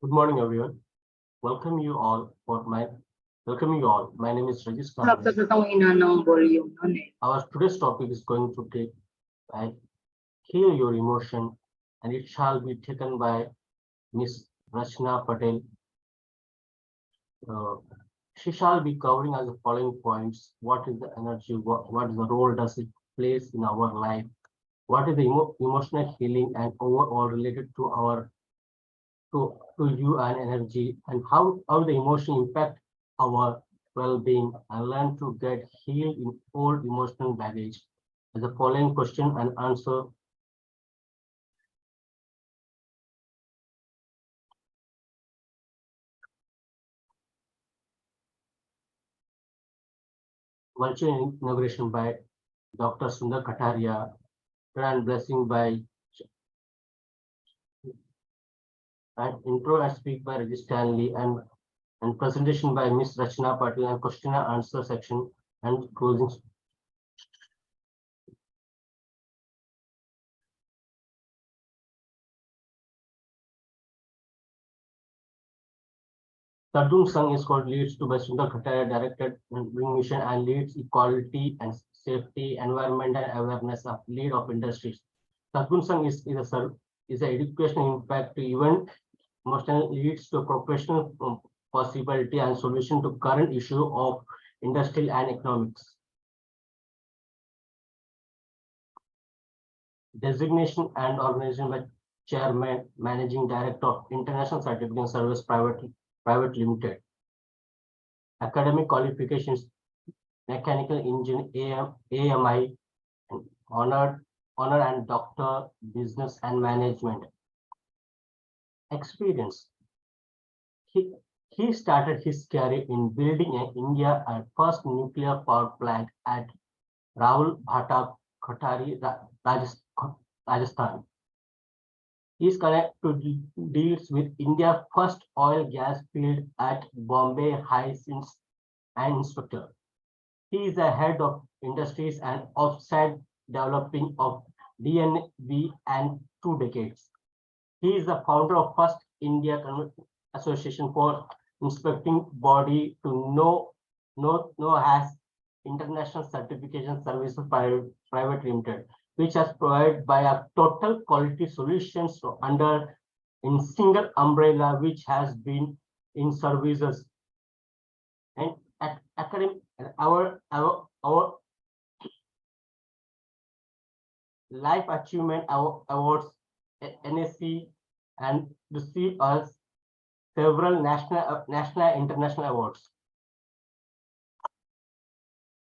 Good morning, everyone. Welcome you all for my welcome you all. My name is Rajis Khan. Our today's topic is going to take heal your emotion, and it shall be taken by Miss Rachna Patel. She shall be covering as the following points: what is the energy? What is the role does it plays in our life? What is the emotional healing and overall related to our to you and energy, and how the emotion impact our well-being, and learn to get healed in old emotional baggage. As the following question and answer. Virtual inauguration by Dr. Sundar Kataria, and blessing by and intro and speak by Regis Stanley, and presentation by Miss Rachna Patil, and question and answer section and closing. Tadung Sung is called leads to by Sundar Kataria, directed mission and leads equality and safety, environment and awareness of lead of industries. Tadung Sung is an educational impact event, emotional leads to professional possibility and solution to current issue of industrial and economics. Designation and organization by Chairman, Managing Director of International Certification Service Private Limited. Academic qualifications: Mechanical Engineer AMI, and honor and Doctor Business and Management. Experience: he started his career in building India's first nuclear power plant at Rawalbhata, Khatari, Rajasthan. He is connected to deals with India's first oil gas field at Bombay High and Inspector. He is the head of industries and offsite developing of DNV and 2 decades. He is the founder of First India Association for Inspecting Body to know as International Certification Services Private Limited, which has provided by a total quality solutions under in single umbrella, which has been in services and at academic our life achievement awards NSC and received us several national and international awards.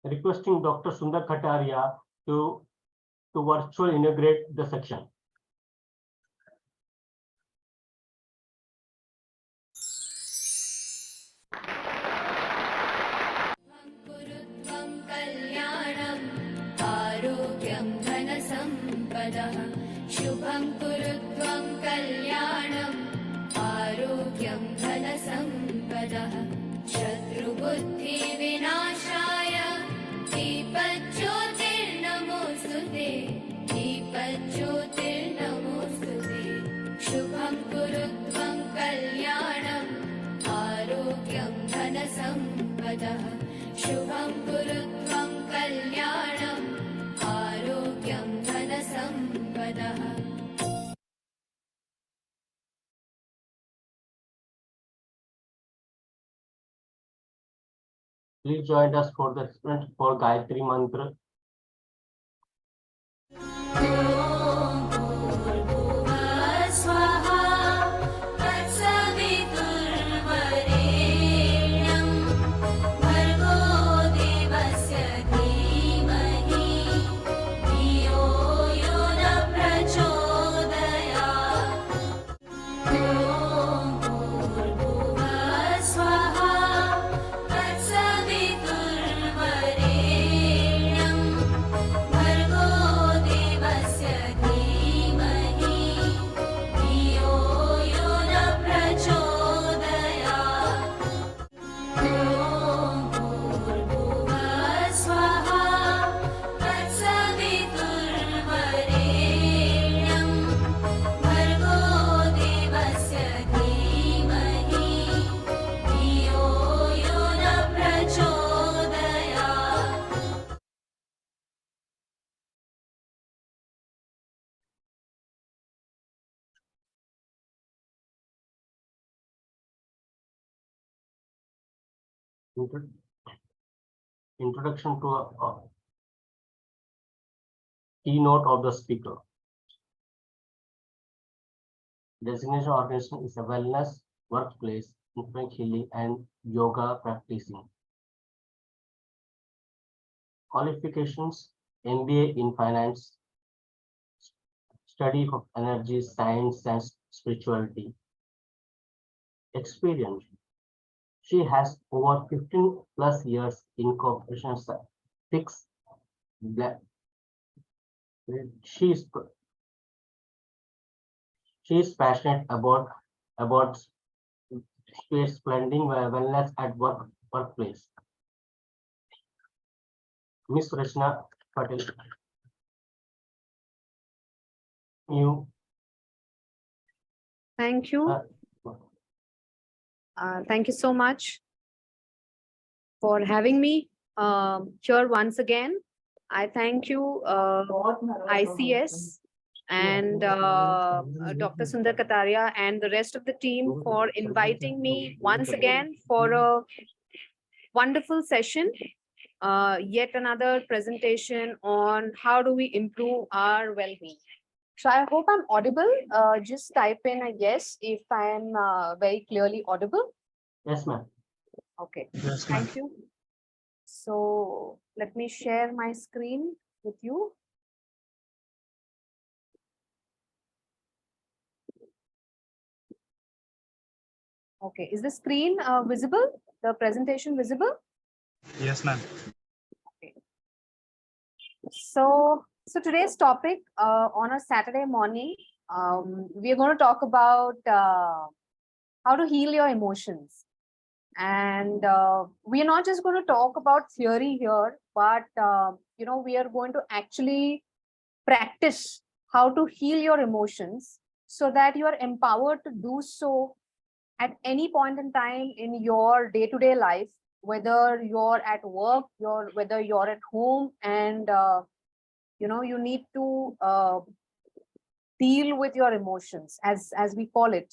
Requesting Dr. Sundar Kataria to virtually integrate the section. Shubham kurutvam kalyanam arogyam dhana sampadah Shatru buddhi vinashaya Deepajyotir namostute Deepajyotir namostute Shubham kurutvam kalyanam arogyam dhana sampadah Shubham kurutvam kalyanam arogyam dhana sampadah. Please join us for the for Gayatri Mantra. Swaha Tatsavituर्वरेण्यं Intro- Introduction to a keynote of the speaker. Designation organization is a wellness workplace, infant healing, and yoga practicing. Qualifications: MBA in finance, study of energy, science, and spirituality. Experience: she has over 15 plus years in corporation. Six black. She is passionate about space blending wellness at workplace. Miss Rachna Patel, you. Thank you. Thank you so much for having me here once again. I thank you, ICS and Dr. Sundar Kataria and the rest of the team for inviting me once again for a wonderful session. Yet another presentation on how do we improve our well-being. So I hope I'm audible. Just type in a yes if I am very clearly audible. Yes, ma'am. Okay, Yes, ma'am. thank you. So let me share my screen with you. Okay, is the screen visible? The presentation visible? Yes, ma'am. Okay. So today's topic on a Saturday morning, we are going to talk about how to heal your emotions. And we are not just going to talk about theory here, but we are going to actually practice how to heal your emotions so that you are empowered to do so at any point in time in your day-to-day life, whether you're at work, whether you're at home, and you need to deal with your emotions as we call it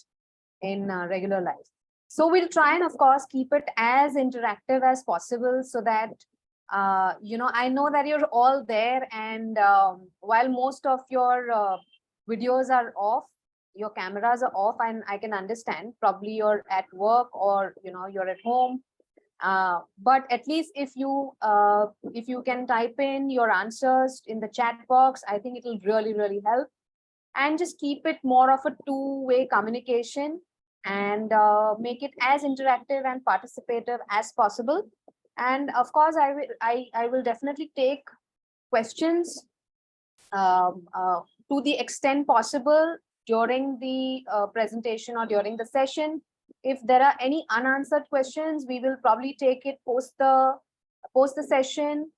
in regular life. So we'll try and of course keep it as interactive as possible so that I know that you're all there, and while most of your videos are off, your cameras are off, and I can understand probably you're at work or you're at home, but at least if you can type in your answers in the chat box, I think it will really help. And just keep it more of a two-way communication, and make it as interactive and participative as possible. And of course, I will definitely take questions to the extent possible during the presentation or during the session. If there are any unanswered questions, we will probably take it post the session,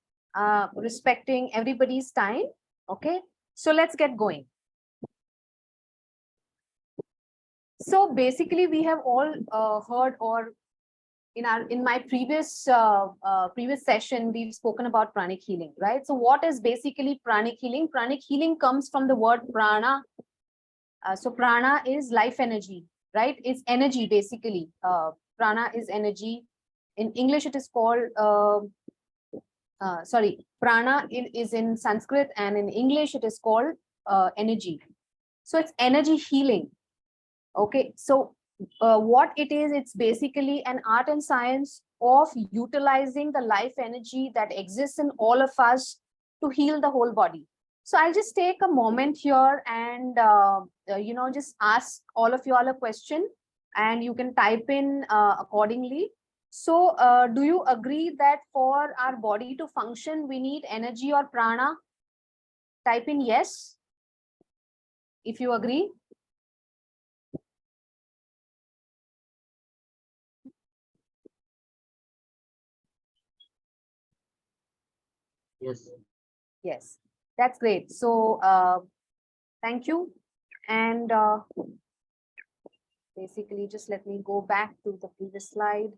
respecting everybody's time. Okay, so let's get going. So basically, we have all heard, or in my previous session, we've spoken about pranic healing, right? So what is basically pranic healing? Pranic healing comes from the word prana. So prana is life energy, right? It's energy basically. Prana is energy. In English, it is called prana is in Sanskrit, and in English, it is called energy. So it's energy healing. Okay, so what it is, it's basically an art and science of utilizing the life energy that exists in all of us to heal the whole body. So I'll just take a moment here and just ask all of you all a question, and you can type in accordingly. So do you agree that for our body to function, we need energy or prana? Type in yes if you agree. Yes. Yes, that's great. So thank you. And basically, just let me go back to the previous slide.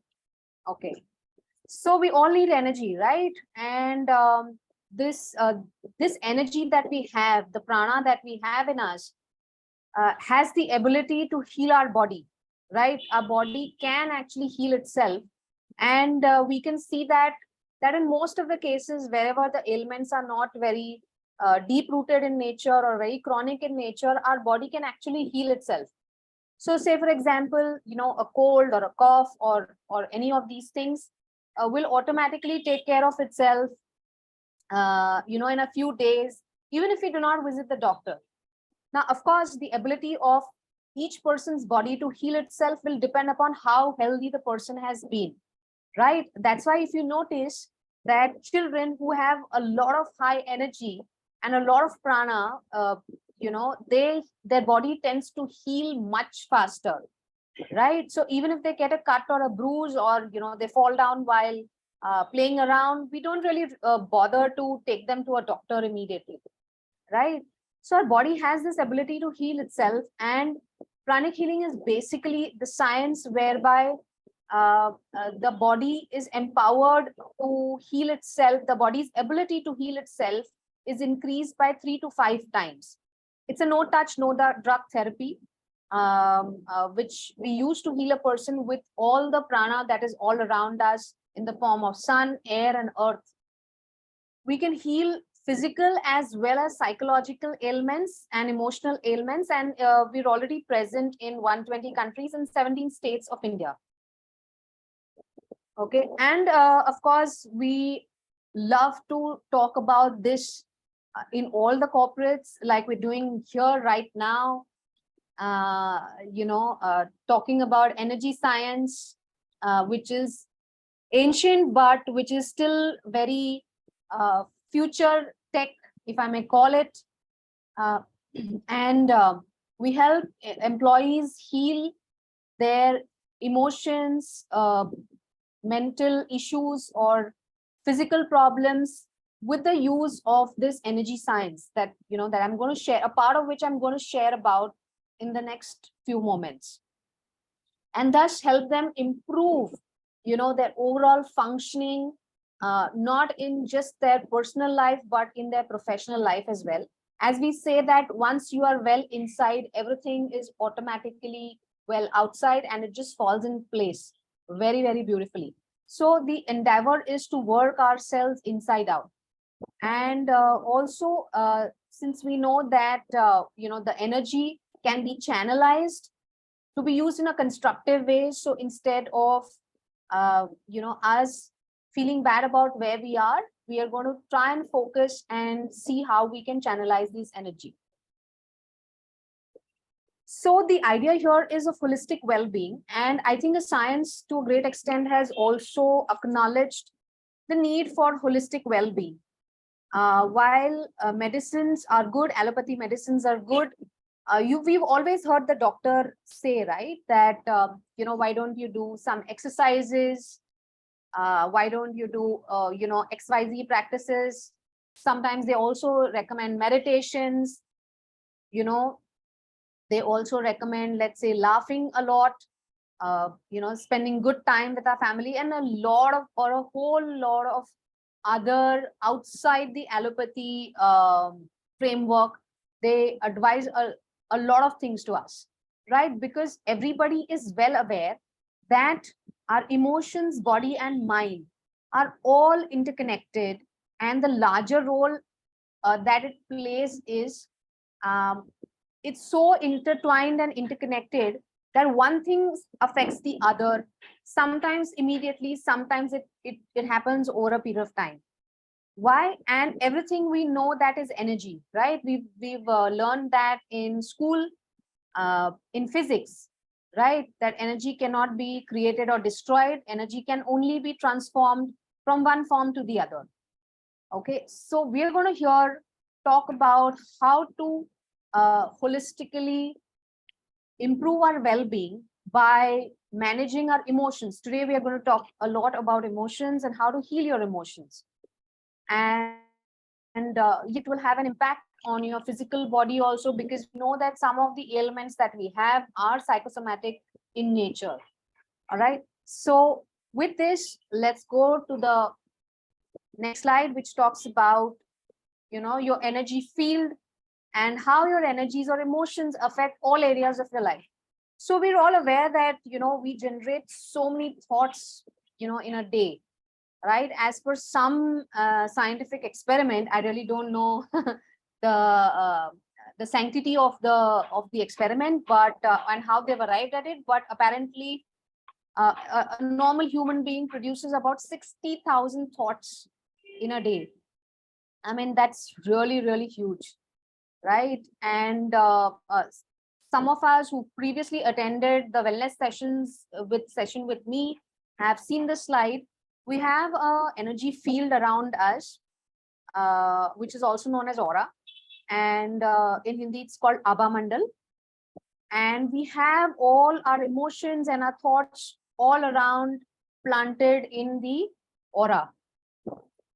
Okay, so we all need energy, right? And this energy that we have, the prana that we have in us, has the ability to heal our body, right? Our body can actually heal itself And we can see that in most of the cases, wherever the ailments are not very deep rooted in nature or very chronic in nature, our body can actually heal itself. So say for example, a cold or a cough or any of these things will automatically take care of itself, in a few days, even if we do not visit the doctor. Now, of course, the ability of each person's body to heal itself will depend upon how healthy the person has been, right? That's why if you notice that children who have a lot of high energy and a lot of prana, their body tends to heal much faster, right? So even if they get a cut or a bruise, or they fall down while playing around, we don't really bother to take them to a doctor immediately, right? So our body has this ability to heal itself, and pranic healing is basically the science whereby the body is empowered to heal itself. The body's ability to heal itself is increased by 3 to 5 times. It's a no touch, no drug therapy, which we use to heal a person with all the prana that is all around us in the form of sun, air, and earth. We can heal physical as well as psychological ailments and emotional ailments, and we're already present in 120 countries and 17 states of India. Okay, and of course, we love to talk about this in all the corporates, like we're doing here right now. Talking about energy science, which is ancient, but which is still very future tech, if I may call it. And we help employees heal their emotions, mental issues, or physical problems with the use of this energy science that I'm going to share, a part of which I'm going to share about in the next few moments, and thus help them improve their overall functioning, not in just their personal life but in their professional life as well. As we say that once you are well inside, everything is automatically well outside, and it just falls in place very, very beautifully. So the endeavor is to work ourselves inside out. And also, since we know that the energy can be channelized to be used in a constructive way, so instead of us feeling bad about where we are going to try and focus and see how we can channelize this energy. So the idea here is of holistic well-being, and I think the science to a great extent has also acknowledged the need for holistic well-being. While medicines are good, allopathy medicines are good, we've always heard the doctor say, right, that why don't you do some exercises, why don't you do XYZ practices. Sometimes they also recommend meditations, they also recommend, let's say, laughing a lot, spending good time with our family, and a whole lot of other outside the allopathy framework. They advise a lot of things to us, right? Because everybody is well aware that our emotions, body, and mind are all interconnected, and the larger role that it plays is it's so intertwined and interconnected that one thing affects the other, sometimes immediately, sometimes it happens over a period of time. Why? And everything we know that is energy, right? We've learned that in school, in physics, right? That energy cannot be created or destroyed. Energy can only be transformed from one form to the other. Okay, so we're going to talk about how to holistically improve our well-being by managing our emotions. Today, we are going to talk a lot about emotions and how to heal your emotions. And it will have an impact on your physical body also, because we know that some of the ailments that we have are psychosomatic in nature. All right. So with this, let's go to the next slide, which talks about, your energy field and how your energies or emotions affect all areas of your life. So we're all aware that, we generate so many thoughts in a day, right? As per some scientific experiment, I really don't know the sanctity of the experiment, but and how they've arrived at it. But apparently, a normal human being produces about 60,000 thoughts in a day. I mean, that's really, really huge, right? And some of us who previously attended the wellness session with me have seen the slide. We have a energy field around us, which is also known as aura, and in Hindi it's called Abha Mandal. And we have all our emotions and our thoughts all around, planted in the aura.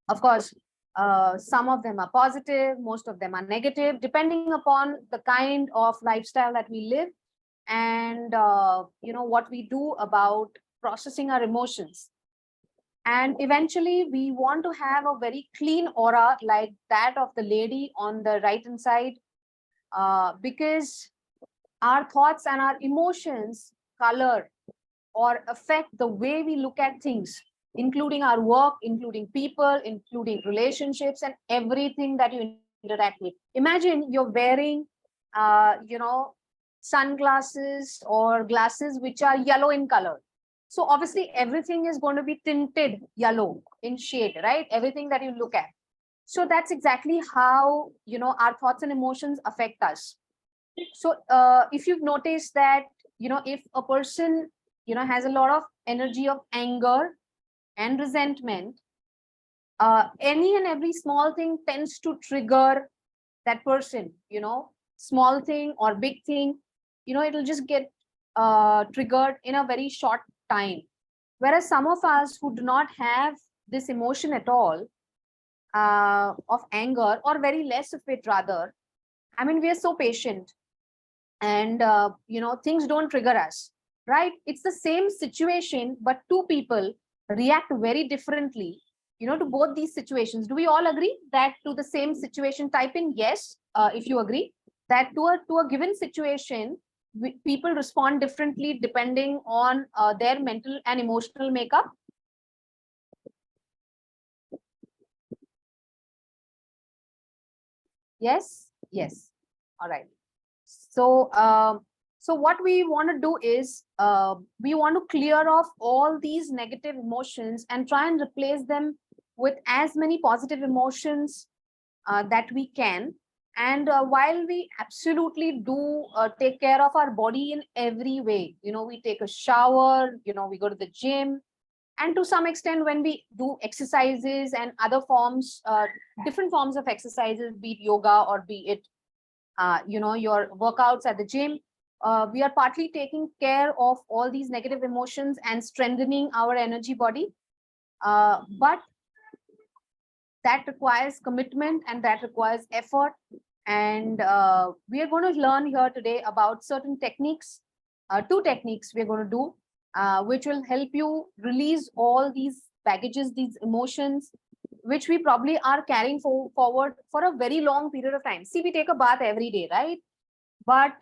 Of course, some of them are positive, most of them are negative, depending upon the kind of lifestyle that we live, and what we do about processing our emotions. And eventually we want to have a very clean aura like that of the lady on the right hand side, because our thoughts and our emotions color or affect the way we look at things, including our work, including people, including relationships, and everything that you interact with. Imagine you're wearing sunglasses or glasses which are yellow in color. So obviously everything is going to be tinted yellow in shade, right? Everything that you look at. So that's exactly how our thoughts and emotions affect us. So if you've noticed that if a person has a lot of energy of anger and resentment, any and every small thing tends to trigger that person. Small thing or big thing, it'll just get triggered in a very short time. Whereas some of us who do not have this emotion at all, of anger, or very less of it rather, I mean, we are so patient, and things don't trigger us, right? It's the same situation, but two people react very differently to both these situations. Do we all agree that to the same situation, type in yes if you agree that to a given situation, people respond differently depending on their mental and emotional makeup? Yes, yes. All right. So so what we want to do is we want to clear off all these negative emotions and try and replace them with as many positive emotions that we can. And while we absolutely do take care of our body in every way, we take a shower, we go to the gym, and to some extent when we do exercises and other forms, different forms of exercises, be it yoga or be it your workouts at the gym, we are partly taking care of all these negative emotions and strengthening our energy body, but that requires commitment and that requires effort. And we are going to learn here today about certain techniques, two techniques we're going to do, which will help you release all these baggages, these emotions, which we probably are carrying forward for a very long period of time. See, we take a bath every day, right? But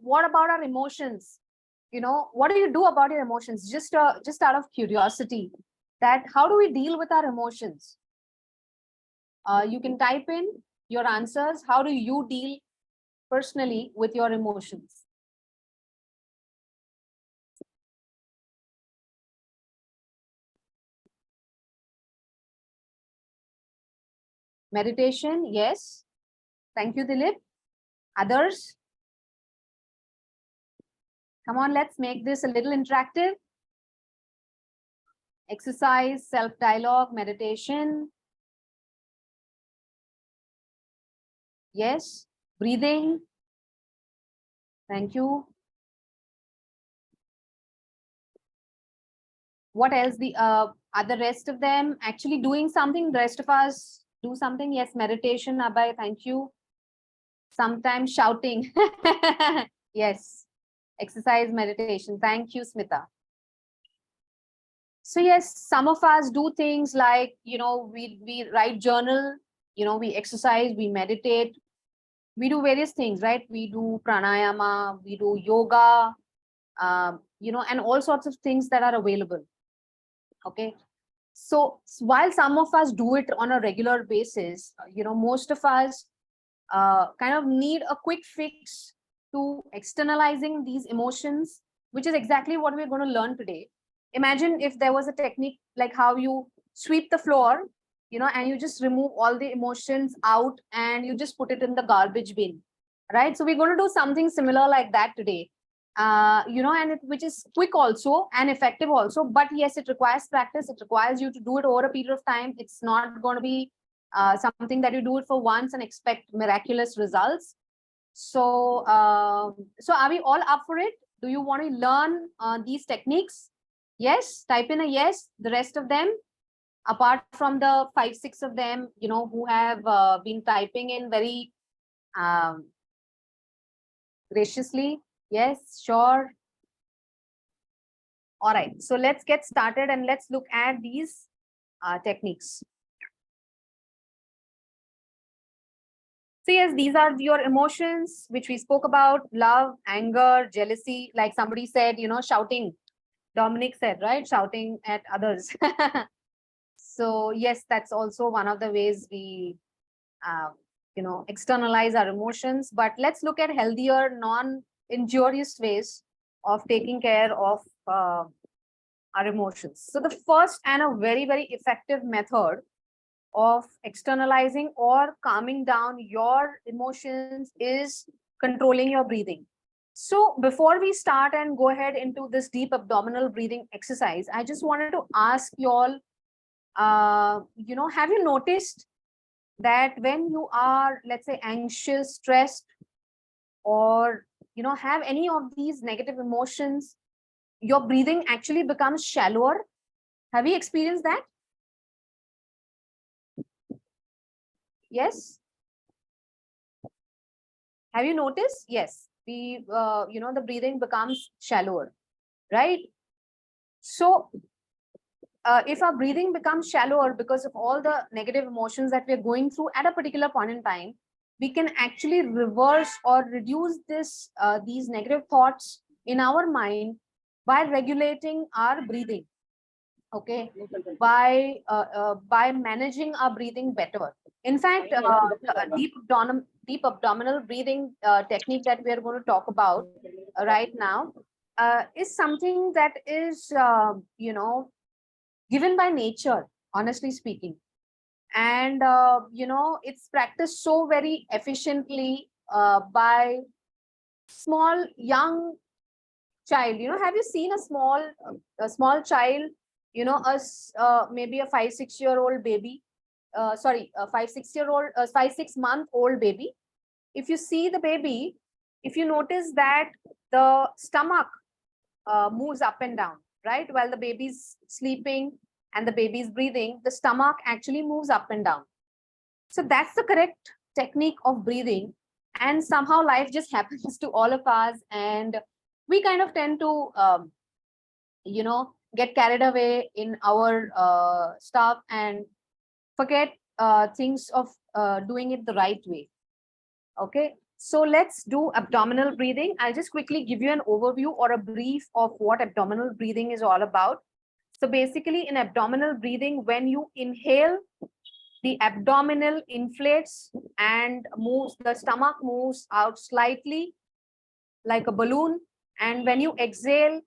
what about our emotions? What do you do about your emotions? Just out of curiosity, that how do we deal with our emotions? You can type in your answers. How do you deal personally with your emotions? Meditation, yes. Thank you, Dilip. Others? Come on, let's make this a little interactive. Exercise, self-dialogue, meditation. Yes. Breathing. Thank you. What else? The other rest of them actually doing something. The rest of us do something. Yes, meditation, Abhay, thank you. Sometimes shouting. Yes. Exercise, meditation. Thank you, Smita. So yes, some of us do things like, we write journal, we exercise, we meditate, we do various things, right? We do pranayama, we do yoga, and all sorts of things that are available. Okay. So while some of us do it on a regular basis, most of us kind of need a quick fix to externalizing these emotions, which is exactly what we're going to learn today. Imagine if there was a technique like how you sweep the floor, and you just remove all the emotions out and you just put it in the garbage bin, right? So we're going to do something similar like that today. And which is quick also and effective also, but yes, it requires practice. It requires you to do it over a period of time. It's not going to be something that you do it for once and expect miraculous results. So, so are we all up for it? Do you want to learn these techniques? Yes, type in a yes. The rest of them, apart from the 5-6 of them, who have been typing in very um, graciously. Yes, sure. All right, so let's get started and let's look at these techniques. So yes, these are your emotions which we spoke about: love, anger, jealousy. Like somebody said, shouting. Dominic said, right? Shouting at others. So yes, that's also one of the ways we, externalize our emotions. But let's look at healthier, non-injurious ways of taking care of our emotions. So the first and a very, very effective method of externalizing or calming down your emotions is controlling your breathing. So before we start and go ahead into this deep abdominal breathing exercise, I just wanted to ask you all, have you noticed that when you are, let's say, anxious, stressed, or, have any of these negative emotions, your breathing actually becomes shallower? Have you experienced that? Yes. Have you noticed? Yes. The breathing becomes shallower, right? So if our breathing becomes shallower because of all the negative emotions that we're going through at a particular point in time, we can actually reverse or reduce these negative thoughts in our mind by regulating our breathing. Okay, by managing our breathing better. In fact, the deep abdominal breathing technique that we are going to talk about right now is something that is given by nature, honestly speaking, and it's practiced so very efficiently by small young child. Have you seen a small child, maybe a 5-6 year old baby, sorry, a 5-6 year old 5-6 month old baby? If you see the baby, if you notice that the stomach moves up and down, right, while the baby's sleeping and the baby's breathing, the stomach actually moves up and down. So that's the correct technique of breathing, and somehow life just happens to all of us, and we kind of tend to get carried away in our stuff and forget things of doing it the right way. Okay, so let's do abdominal breathing. I'll just quickly give you an overview or a brief of what abdominal breathing is all about. So basically, in abdominal breathing, when you inhale, the abdominal inflates and moves, the stomach moves out slightly like a balloon, and when you exhale,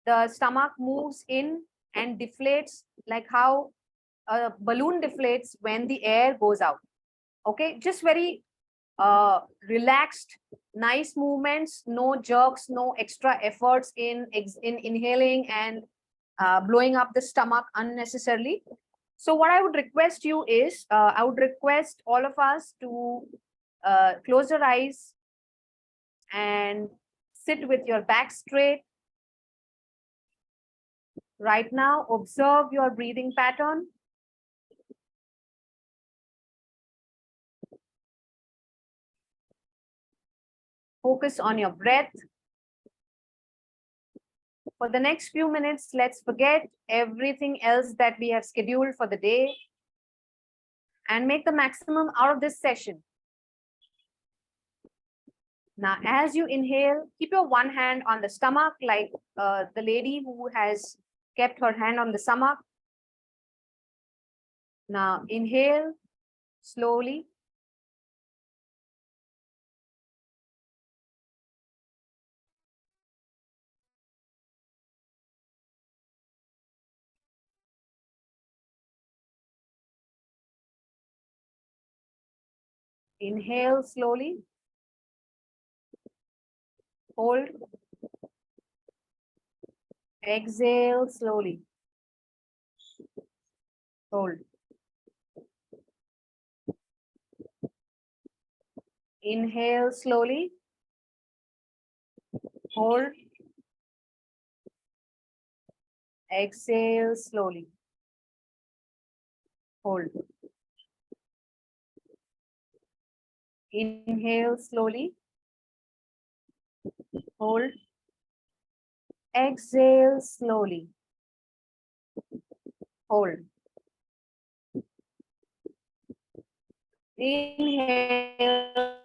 the stomach moves in and deflates like how a balloon deflates when the air goes out. Okay, just very relaxed, nice movements, no jerks, no extra efforts in inhaling and blowing up the stomach unnecessarily. So what I would request you is, I would request all of us to close your eyes and sit with your back straight. Right now, observe your breathing pattern. Focus on your breath. For the next few minutes, let's forget everything else that we have scheduled for the day and make the maximum out of this session. Now, as you inhale, keep your one hand on the stomach like the lady who has kept her hand on the stomach. Now inhale slowly. Inhale slowly. Hold. Exhale slowly. Hold. Inhale slowly. Hold. Exhale slowly. Hold. Inhale slowly. Hold. Exhale slowly. Hold. Inhale.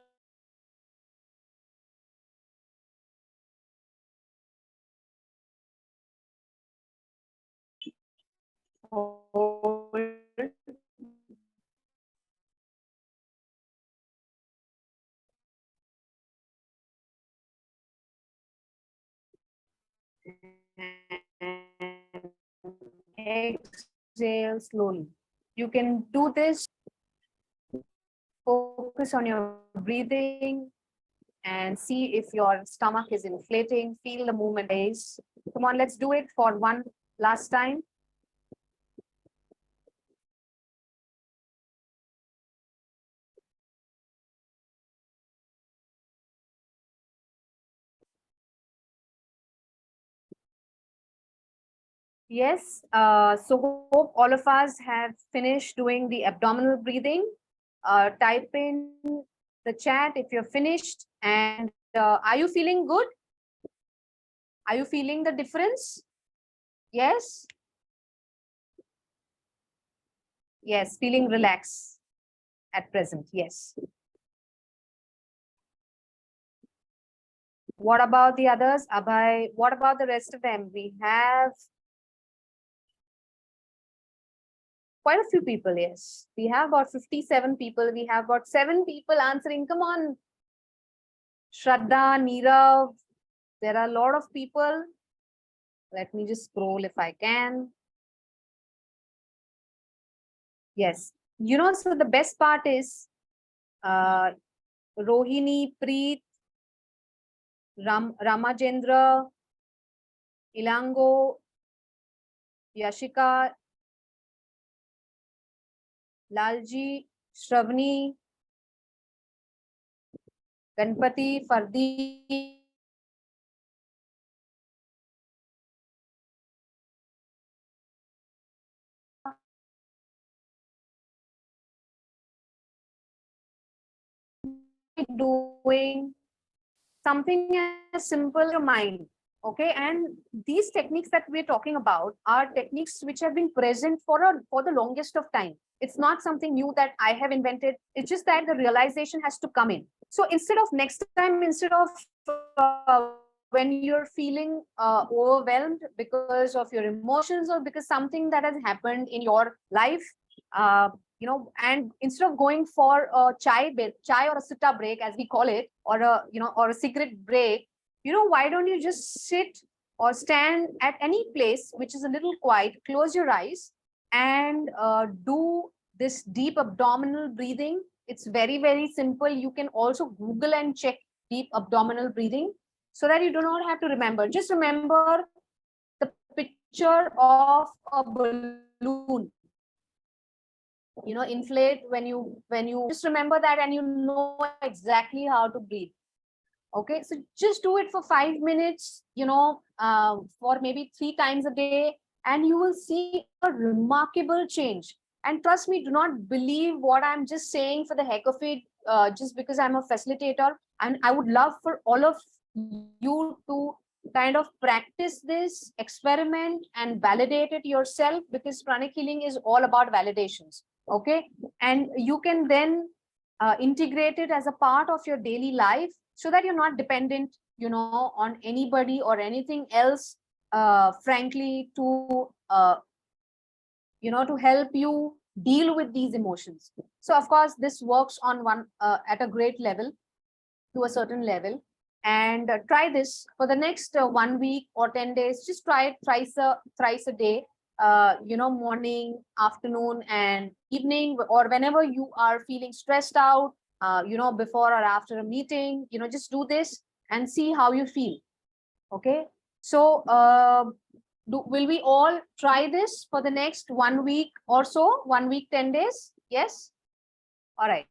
Hold. And exhale slowly. You can do this. Focus on your breathing and see if your stomach is inflating. Feel the movement is. Come on, let's do it for one last time. Yes, so hope all of us have finished doing the abdominal breathing. Type in the chat if you're finished. And are you feeling good? Are you feeling the difference? Yes? Yes, feeling relaxed at present. Yes. What about the others? Abhay, what about the rest of them? We have quite a few people, yes. We have about 57 people. We have about 7 people answering. Come on. Shraddha, Neerav. There are a lot of people. Let me just scroll if I can. Yes. You know, so the best part is Rohini, Preet, Ramajendra, Ilango, Yashika, Lalji, Shravani, Ganpati, Fardi. Doing something as simple as your mind. Okay, and these techniques that we're talking about are techniques which have been present for the longest of time. It's not something new that I have invented. It's just that the realization has to come in. So instead of next time, instead of when you're feeling overwhelmed because of your emotions or because something that has happened in your life, you know, and instead of going for a chai or a sutta break, as we call it, or a, you know, or a cigarette break, you know, why don't you just sit or stand at any place which is a little quiet, close your eyes and do this deep abdominal breathing. It's very, very simple. You can also Google and check deep abdominal breathing so that you do not have to remember. Just remember the picture of a balloon, you know, inflate when you just remember that, and you know exactly how to breathe. Okay, so just do it for 5 minutes, you know, for maybe 3 times a day, and you will see a remarkable change. And trust me, do not believe what I'm just saying for the heck of it, just because I'm a facilitator. And I would love for all of you to kind of practice this, experiment and validate it yourself, because pranic healing is all about validations. Okay, and you can then integrate it as a part of your daily life so that you're not dependent, you know, on anybody or anything else frankly, to to help you deal with these emotions. So of course this works on one at a great level, to a certain level. And try this for the next 1 week or 10 days. Just try it thrice a day, morning, afternoon and evening, or whenever you are feeling stressed out, before or after a meeting, just do this and see how you feel. Okay. So will we all try this for the next 1 week or so? 1 week, 10 days? Yes? All right.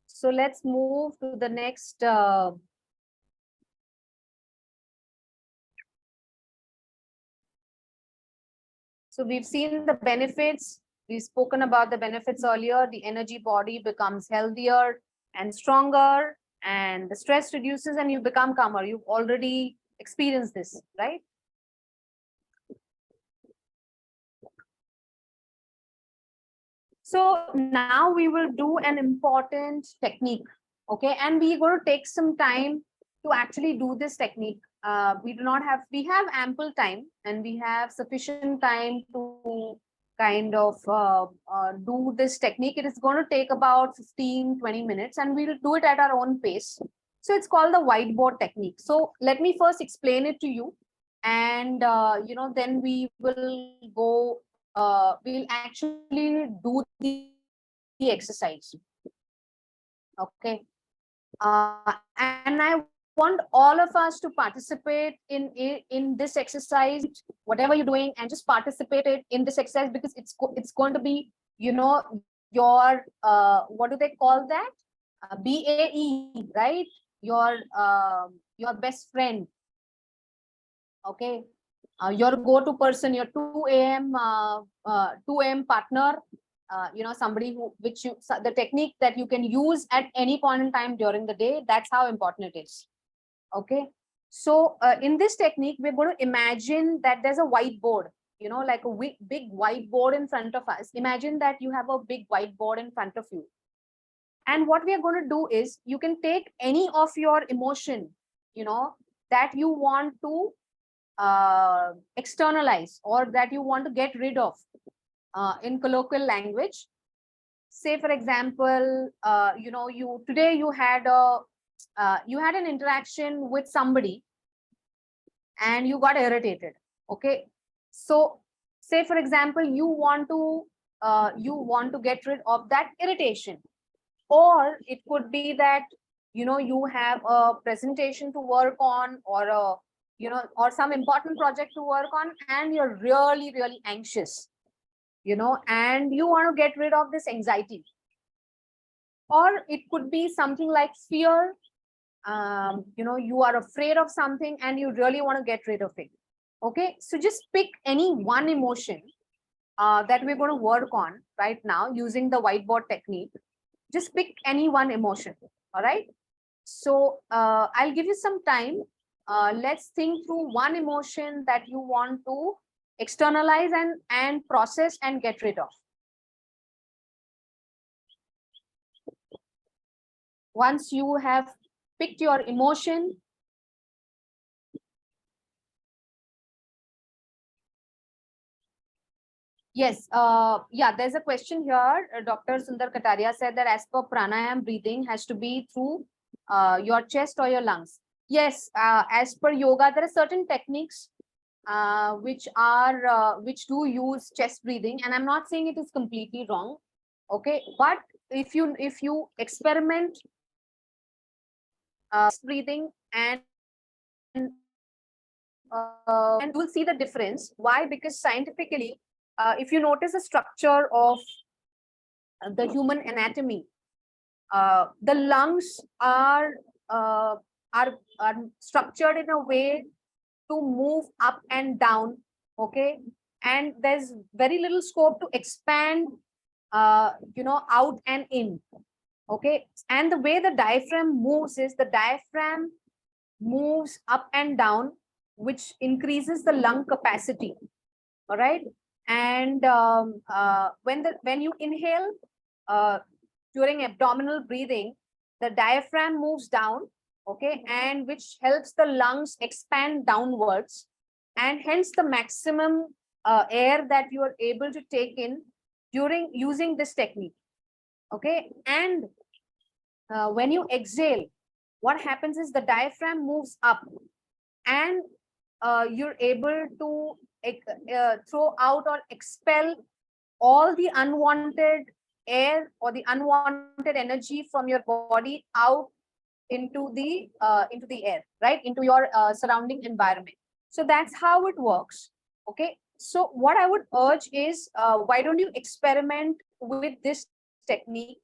So let's move to the next. So we've seen the benefits. We've spoken about the benefits earlier. The energy body becomes healthier and stronger, and the stress reduces and you become calmer. You've already experienced this, right? So now we will do an important technique. Okay, and we're going to take some time to actually do this technique. We have ample time and we have sufficient time to kind of do this technique. It is going to take about 15-20 minutes and we'll do it at our own pace. So it's called the whiteboard technique. So let me first explain it to you, and then we will go, we'll actually do the exercise. Okay. And I want all of us to participate in this exercise, whatever you're doing, and just participate in this exercise, because it's going to be, your what do they call that? BAE, right? Your best friend. Okay. Your go-to person, your 2 a.m. 2 a.m. partner, somebody the technique that you can use at any point in time during the day. That's how important it is. Okay. So in this technique, we're going to imagine that there's a whiteboard, like a big whiteboard in front of us. Imagine that you have a big whiteboard in front of you. And what we are going to do is, you can take any of your emotion, that you want to externalize, or that you want to get rid of, in colloquial language. Say for example, today you had an interaction with somebody and you got irritated. Okay. So say for example, you want to get rid of that irritation. Or it could be that you have a presentation to work on, or or some important project to work on, and you're really, really anxious, and you want to get rid of this anxiety. Or it could be something like fear. You are afraid of something and you really want to get rid of it. Okay, so just pick any one emotion that we're going to work on right now using the whiteboard technique. Just pick any one emotion. All right. So I'll give you some time. Let's think through one emotion that you want to externalize and process and get rid of. Once you have picked your emotion, yes, yeah, there's a question here. Dr. Sundar Kataria said that as per pranayam, breathing has to be through your chest or your lungs. Yes, as per yoga, there are certain techniques which do use chest breathing, and I'm not saying it is completely wrong. Okay, but if you experiment breathing and you will see the difference. Why? Because scientifically, if you notice the structure of the human anatomy, the lungs are structured in a way to move up and down. Okay, and there's very little scope to expand, out and in. Okay, and the way the diaphragm moves is, the diaphragm moves up and down, which increases the lung capacity. All right. And when you inhale, during abdominal breathing, the diaphragm moves down. okay, and which helps the lungs expand downwards, and hence the maximum air that you are able to take in during using this technique. Okay, and when you exhale, what happens is the diaphragm moves up, and you're able to throw out or expel all the unwanted air or the unwanted energy from your body out into the air, right, into your surrounding environment. So that's how it works. Okay, so what I would urge is, why don't you experiment with this technique,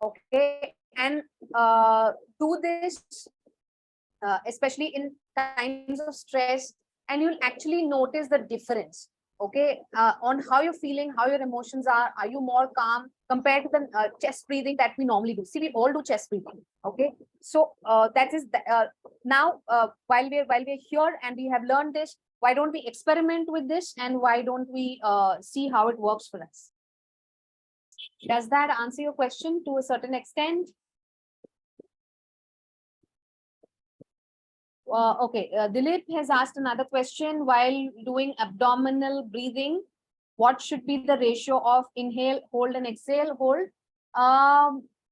okay, and do this especially in times of stress, and you'll actually notice the difference, okay, on how you're feeling, how your emotions are. Are you more calm compared to the chest breathing that we normally do? See, we all do chest breathing, okay. So that is now while we're here and we have learned this, why don't we experiment with this, and why don't we see how it works for us? Does that answer your question to a certain extent? Okay, Dilip has asked another question. While doing abdominal breathing, what should be the ratio of inhale, hold, and exhale, hold?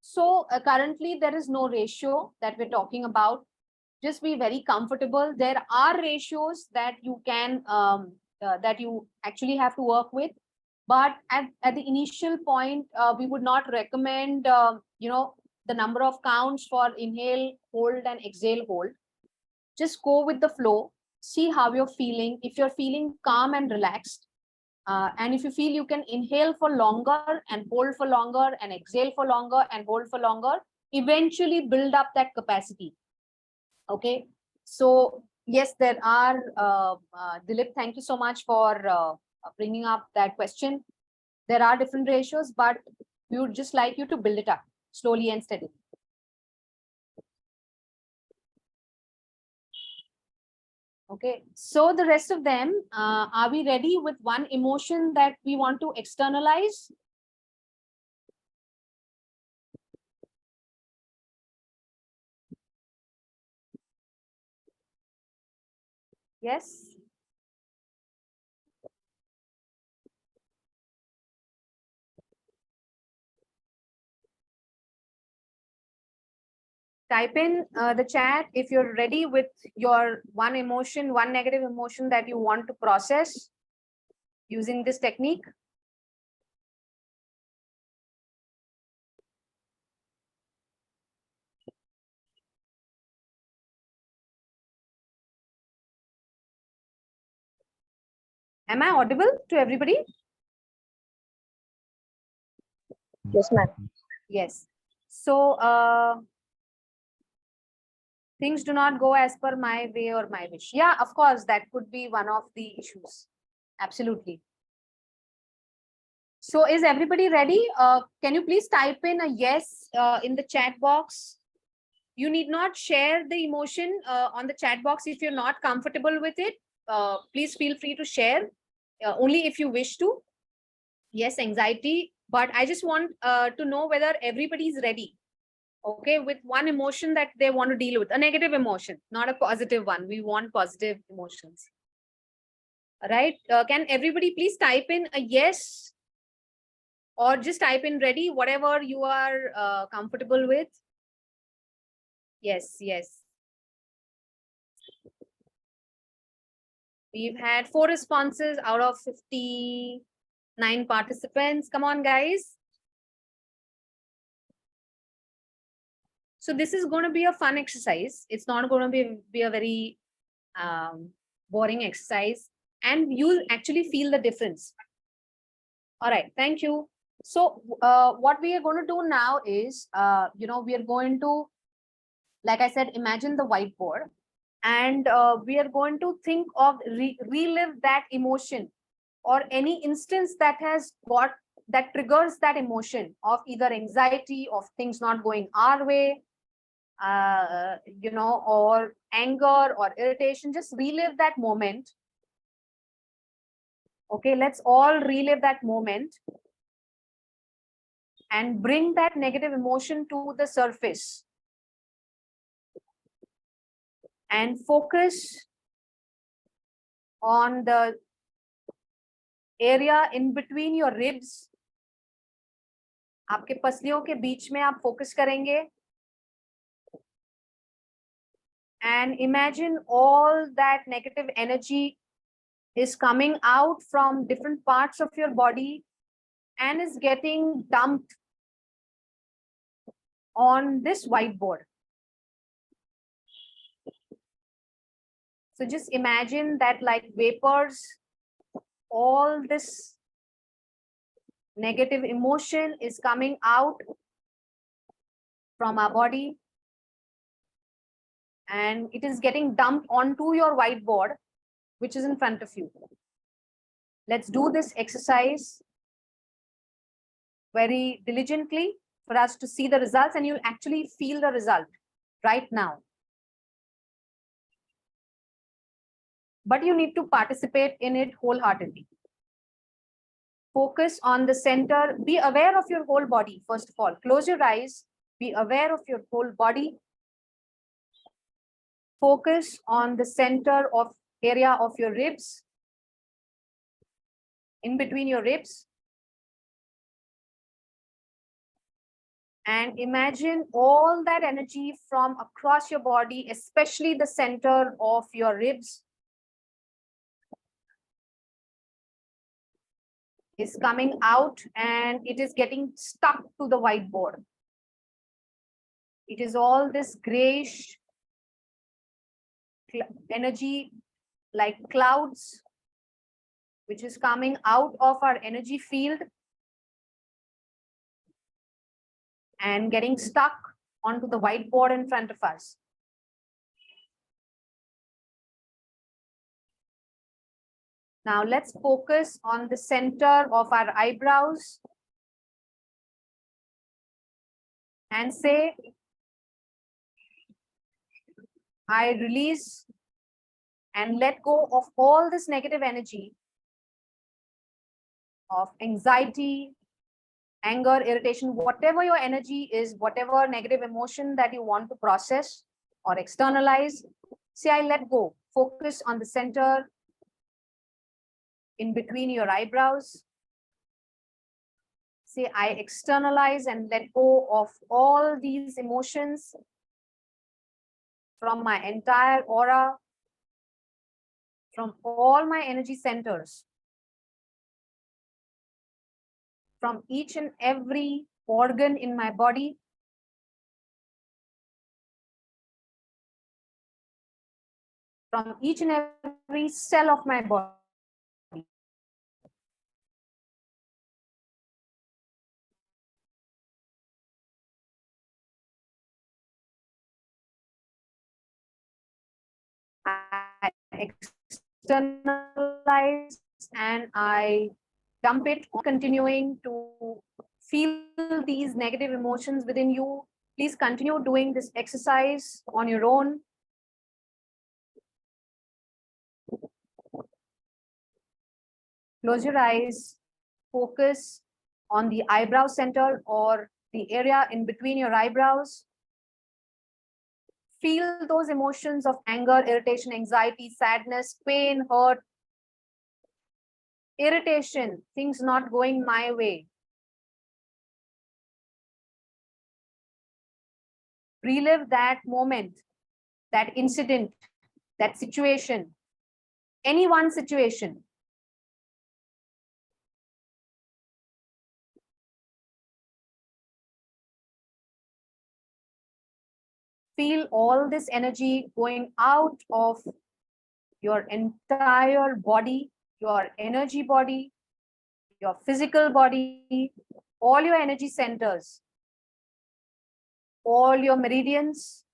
So currently there is no ratio that we're talking about. Just be very comfortable. There are ratios that you can that you actually have to work with, but at the initial point, we would not recommend the number of counts for inhale, hold, and exhale, hold. Just go with the flow, see how you're feeling. If you're feeling calm and relaxed, and if you feel you can inhale for longer and hold for longer and exhale for longer and hold for longer, eventually build up that capacity. Okay, so yes, there are Dilip, thank you so much for bringing up that question. There are different ratios, but we would just like you to build it up slowly and steadily. Okay, so the rest of them, are we ready with one emotion that we want to externalize? Yes. Type in the chat if you're ready with your one emotion, one negative emotion that you want to process using this technique. Am I audible to everybody? Yes, ma'am. Yes. So things do not go as per my way or my wish. Yeah, of course, that could be one of the issues. Absolutely. So is everybody ready? Can you please type in a yes in the chat box? You need not share the emotion on the chat box if you're not comfortable with it. Please feel free to share only if you wish to. Yes, anxiety, but I just want to know whether everybody is ready. Okay, with one emotion that they want to deal with, a negative emotion, not a positive one. We want positive emotions. Right? Can everybody please type in a yes, or just type in ready, whatever you are comfortable with. Yes, yes. We've had 4 responses out of 59 participants. Come on, guys. So this is going to be a fun exercise. It's not going to be a very boring exercise, and you'll actually feel the difference. All right, thank you. So what we are going to do now is, we are going to, like I said, imagine the whiteboard, and we are going to think of relive that emotion or any instance that triggers that emotion of either anxiety, of things not going our way, or anger or irritation. Just relive that moment. Okay, let's all relive that moment and bring that negative emotion to the surface. and focus on the area in between your ribs. आपके पसलियों के बीच में आप focus करेंगे. And imagine all that negative energy is coming out from different parts of your body and is getting dumped on this whiteboard. So just imagine that like vapors, all this negative emotion is coming out from our body and it is getting dumped onto your whiteboard, which is in front of you. Let's do this exercise very diligently for us to see the results, and you'll actually feel the result right now. But you need to participate in it wholeheartedly. Focus on the center. Be aware of your whole body. First of all, close your eyes. Be aware of your whole body. Focus on the center of area of your ribs, in between your ribs. And imagine all that energy from across your body, especially the center of your ribs, is coming out and it is getting stuck to the whiteboard. It is all this grayish energy like clouds, which is coming out of our energy field and getting stuck onto the whiteboard in front of us. Now let's focus on the center of our eyebrows and say, I release and let go of all this negative energy of anxiety, anger, irritation, whatever your energy is, whatever negative emotion that you want to process or externalize. Say, I let go. Focus on the center in between your eyebrows. Say, I externalize and let go of all these emotions from my entire aura, from all my energy centers, from each and every organ in my body, from each and every cell of my body. I externalize and I dump it, continuing to feel these negative emotions within you. Please continue doing this exercise on your own. Close your eyes, focus on the eyebrow center or the area in between your eyebrows. Feel those emotions of anger, irritation, anxiety, sadness, pain, hurt, irritation, things not going my way. Relive that moment, that incident, that situation, any one situation. Feel all this energy going out of your entire body, your energy body, your physical body, all your energy centers, all your meridians,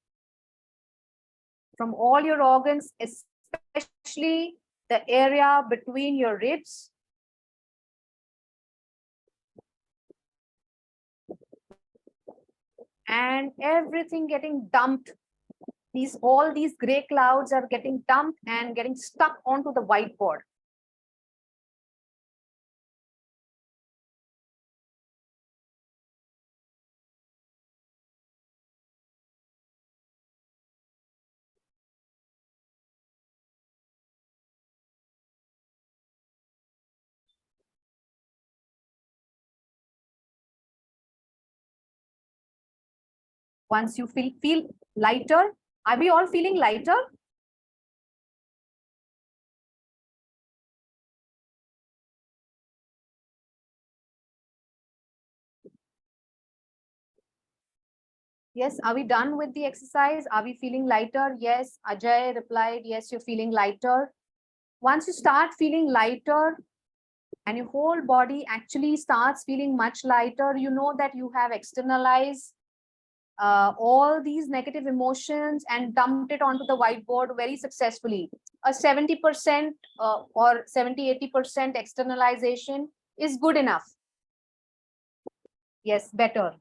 from all your organs, especially the area between your ribs. And everything getting dumped. All these gray clouds are getting dumped and getting stuck onto the whiteboard. Once you feel lighter, are we all feeling lighter? Yes, are we done with the exercise? Are we feeling lighter? Yes, Ajay replied, yes, you're feeling lighter. Once you start feeling lighter and your whole body actually starts feeling much lighter, you know that you have externalized all these negative emotions and dumped it onto the whiteboard very successfully. A 70% or 70-80% externalization is good enough. Yes, better.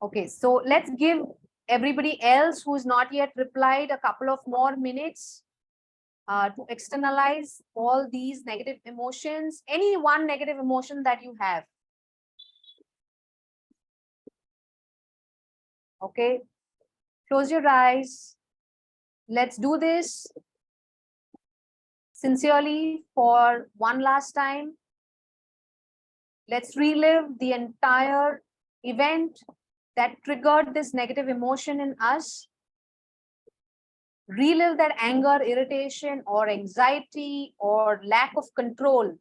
Okay, so let's give everybody else who's not yet replied a couple of more minutes to externalize all these negative emotions, any one negative emotion that you have. Okay, close your eyes. Let's do this sincerely for one last time. Let's relive the entire event that triggered this negative emotion in us. Relive that anger, irritation, or anxiety, or lack of control.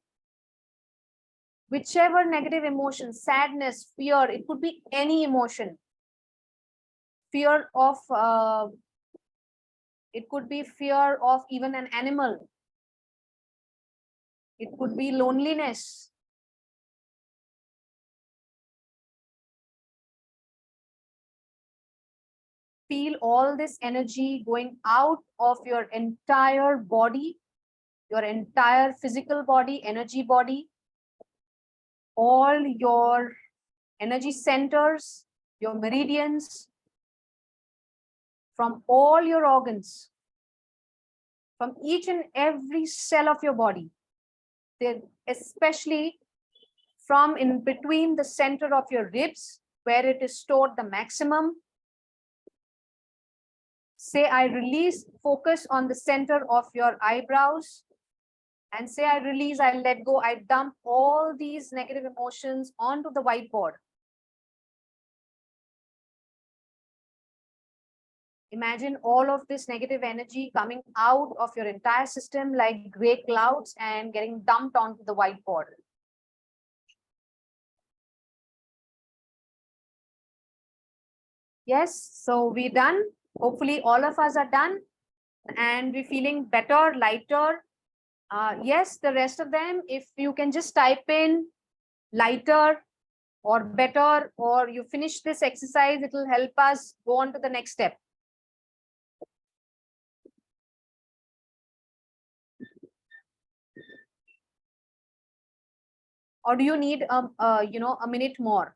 Whichever negative emotion, sadness, fear, it could be any emotion. Fear of, it could be fear of even an animal. It could be loneliness. Feel all this energy going out of your entire body, your entire physical body, energy body, all your energy centers, your meridians, from all your organs, from each and every cell of your body, especially from in between the center of your ribs, where it is stored the maximum. Say, I release, focus on the center of your eyebrows, and say, I release, I let go, I dump all these negative emotions onto the whiteboard. Imagine all of this negative energy coming out of your entire system like gray clouds and getting dumped onto the whiteboard. Yes, so we're done. Hopefully all of us are done and we're feeling better, lighter. Yes, the rest of them, if you can just type in lighter or better, or you finish this exercise, it will help us go on to the next step. Or do you need a minute more?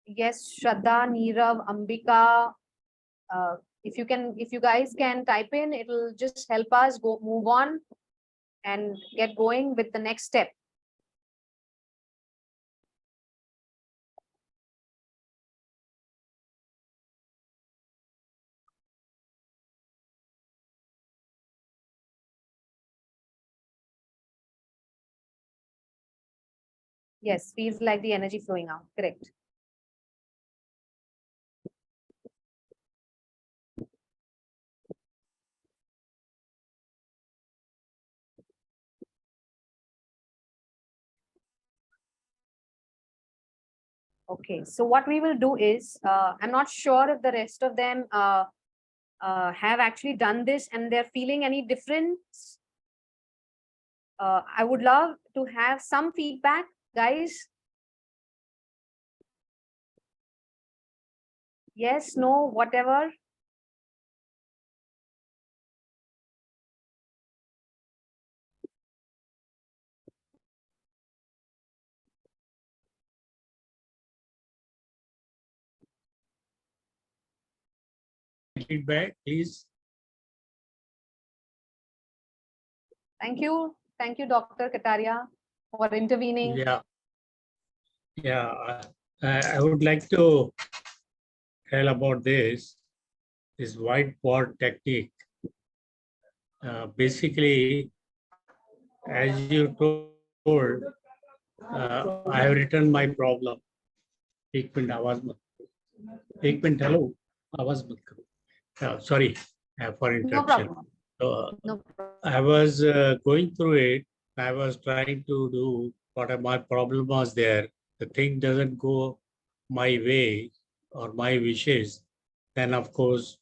Yes, Shraddha, Neerav, Ambika, if you guys can type in, it'll just help us move on and get going with the next step. Yes, feels like the energy flowing out. Correct. Okay, so what we will do is, I'm not sure if the rest of them have actually done this and they're feeling any difference. I would love to have some feedback, guys. Yes, no, whatever. Feedback, please. Thank you. Thank you, Dr. Kataria, for intervening. Yeah. I would like to tell about this whiteboard technique. basically, as you told, I have written my problem. एक minute आवाज मत एक minute hello आवाज मत करो sorry for No interruption. problem. So, No problem. I was going through it. I was trying to do what my problem was there. The thing doesn't go my way or my wishes, then of course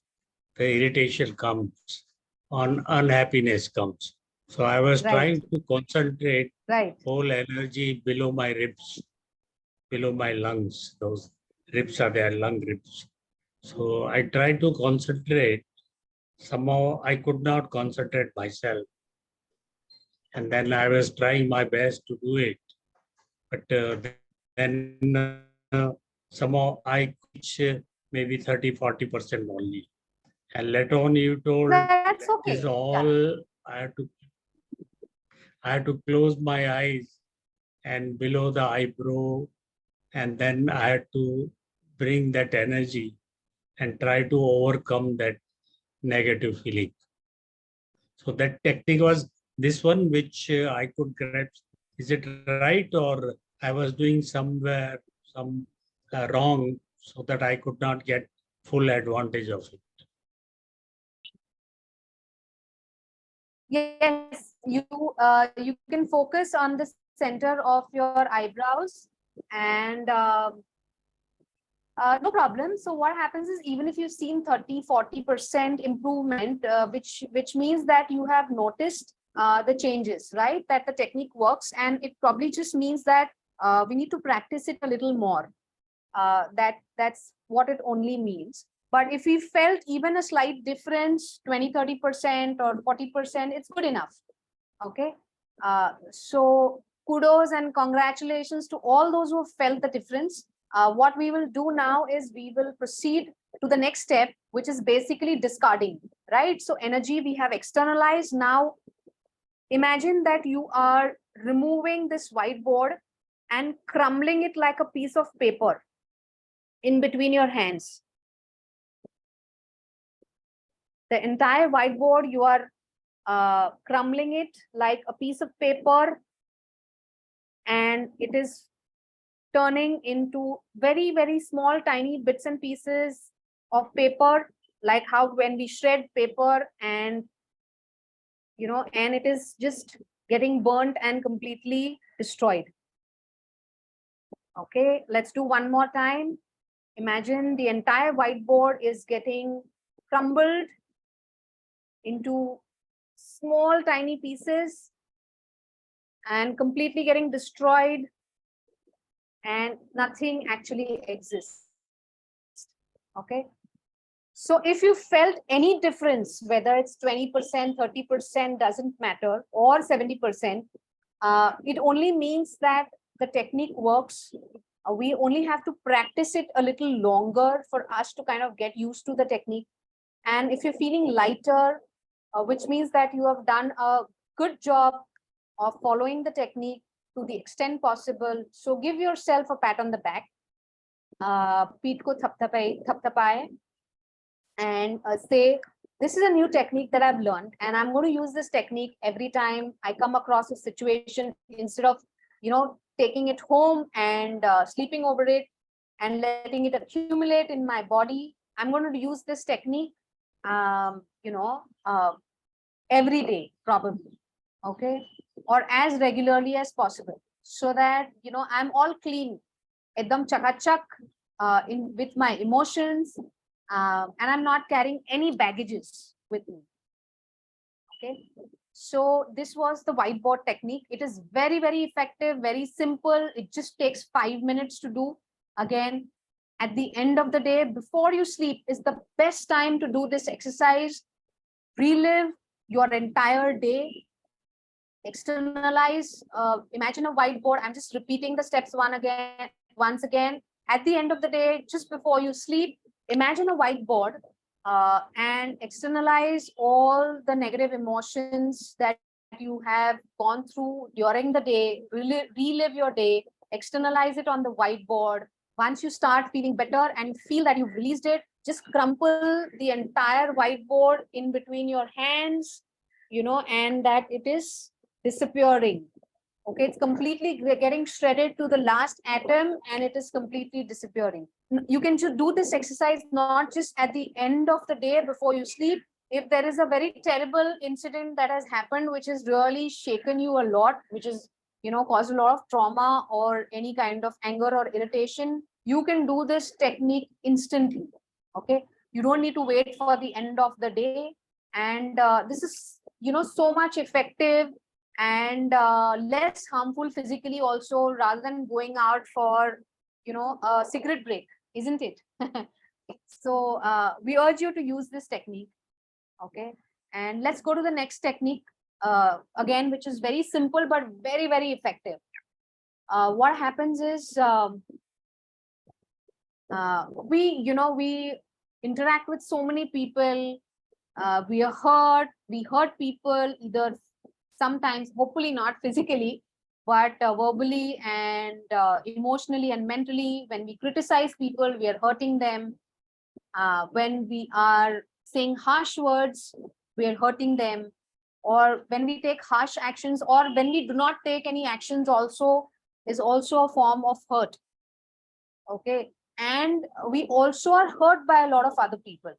the irritation comes, on unhappiness comes. So I was Right. trying to concentrate Right. whole energy below my ribs, below my lungs. Those ribs are their lung ribs. So I tried to concentrate. Somehow I could not concentrate myself. And then I was trying my best to do it. But then somehow I reach maybe 30-40% only. And later on you told That's okay. is all I had to close my eyes and below the eyebrow, and then I had to bring that energy and try to overcome that negative feeling. So that technique was this one which I could grasp. Is it right, or I was doing somewhere some wrong so that I could not get full advantage of it? Yes, you can focus on the center of your eyebrows and no problem. So what happens is, even if you've seen 30-40% improvement, which means that you have noticed the changes, right? That the technique works, and it probably just means that we need to practice it a little more. That's what it only means. But if we felt even a slight difference, 20-30% or 40%, it's good enough. Okay. So kudos and congratulations to all those who have felt the difference. What we will do now is we will proceed to the next step, which is basically discarding, right? So energy we have externalized. Now imagine that you are removing this whiteboard and crumbling it like a piece of paper in between your hands. The entire whiteboard, you are crumbling it like a piece of paper, and it is turning into very, very small, tiny bits and pieces of paper, like how when we shred paper and, and it is just getting burnt and completely destroyed. Okay, let's do one more time. Imagine the entire whiteboard is getting crumbled into small, tiny pieces and completely getting destroyed, and nothing actually exists. Okay. So if you felt any difference, whether it's 20%, 30%, doesn't matter, or 70%, it only means that the technique works. We only have to practice it a little longer for us to kind of get used to the technique. And if you're feeling lighter, which means that you have done a good job of following the technique to the extent possible. So give yourself a pat on the back. Peet ko thaptapaye, and say, this is a new technique that I've learned, and I'm going to use this technique every time I come across a situation. Instead of, taking it home and sleeping over it and letting it accumulate in my body, I'm going to use this technique, every day, probably, okay, or as regularly as possible, so that I'm all clean, ekdam chakachak, with my emotions, and I'm not carrying any baggages with me. Okay, so this was the whiteboard technique. It is very, very effective, very simple. It just takes 5 minutes to do. Again, at the end of the day, before you sleep, is the best time to do this exercise. Relive your entire day. Externalize. Imagine a whiteboard. I'm just repeating the steps once again. At the end of the day, just before you sleep, imagine a whiteboard and externalize all the negative emotions that you have gone through during the day. Relive your day. Externalize it on the whiteboard. Once you start feeling better and you feel that you've released it, just crumple the entire whiteboard in between your hands, and that it is disappearing. Okay, it's completely getting shredded to the last atom and it is completely disappearing. You can do this exercise not just at the end of the day before you sleep. If there is a very terrible incident that has happened, which has really shaken you a lot, which is, caused a lot of trauma or any kind of anger or irritation, you can do this technique instantly. Okay, you don't need to wait for the end of the day. And this is, so much effective and less harmful physically also, rather than going out for, a cigarette break, isn't it? So we urge you to use this technique. Okay, and let's go to the next technique again, which is very simple but very, very effective. What happens is we interact with so many people. We hurt people, either sometimes, hopefully not physically, but verbally and emotionally and mentally. When we criticize people, we are hurting them. When we are saying harsh words, we are hurting them. Or when we take harsh actions, or when we do not take any actions, also is also a form of hurt. Okay, and we also are hurt by a lot of other people.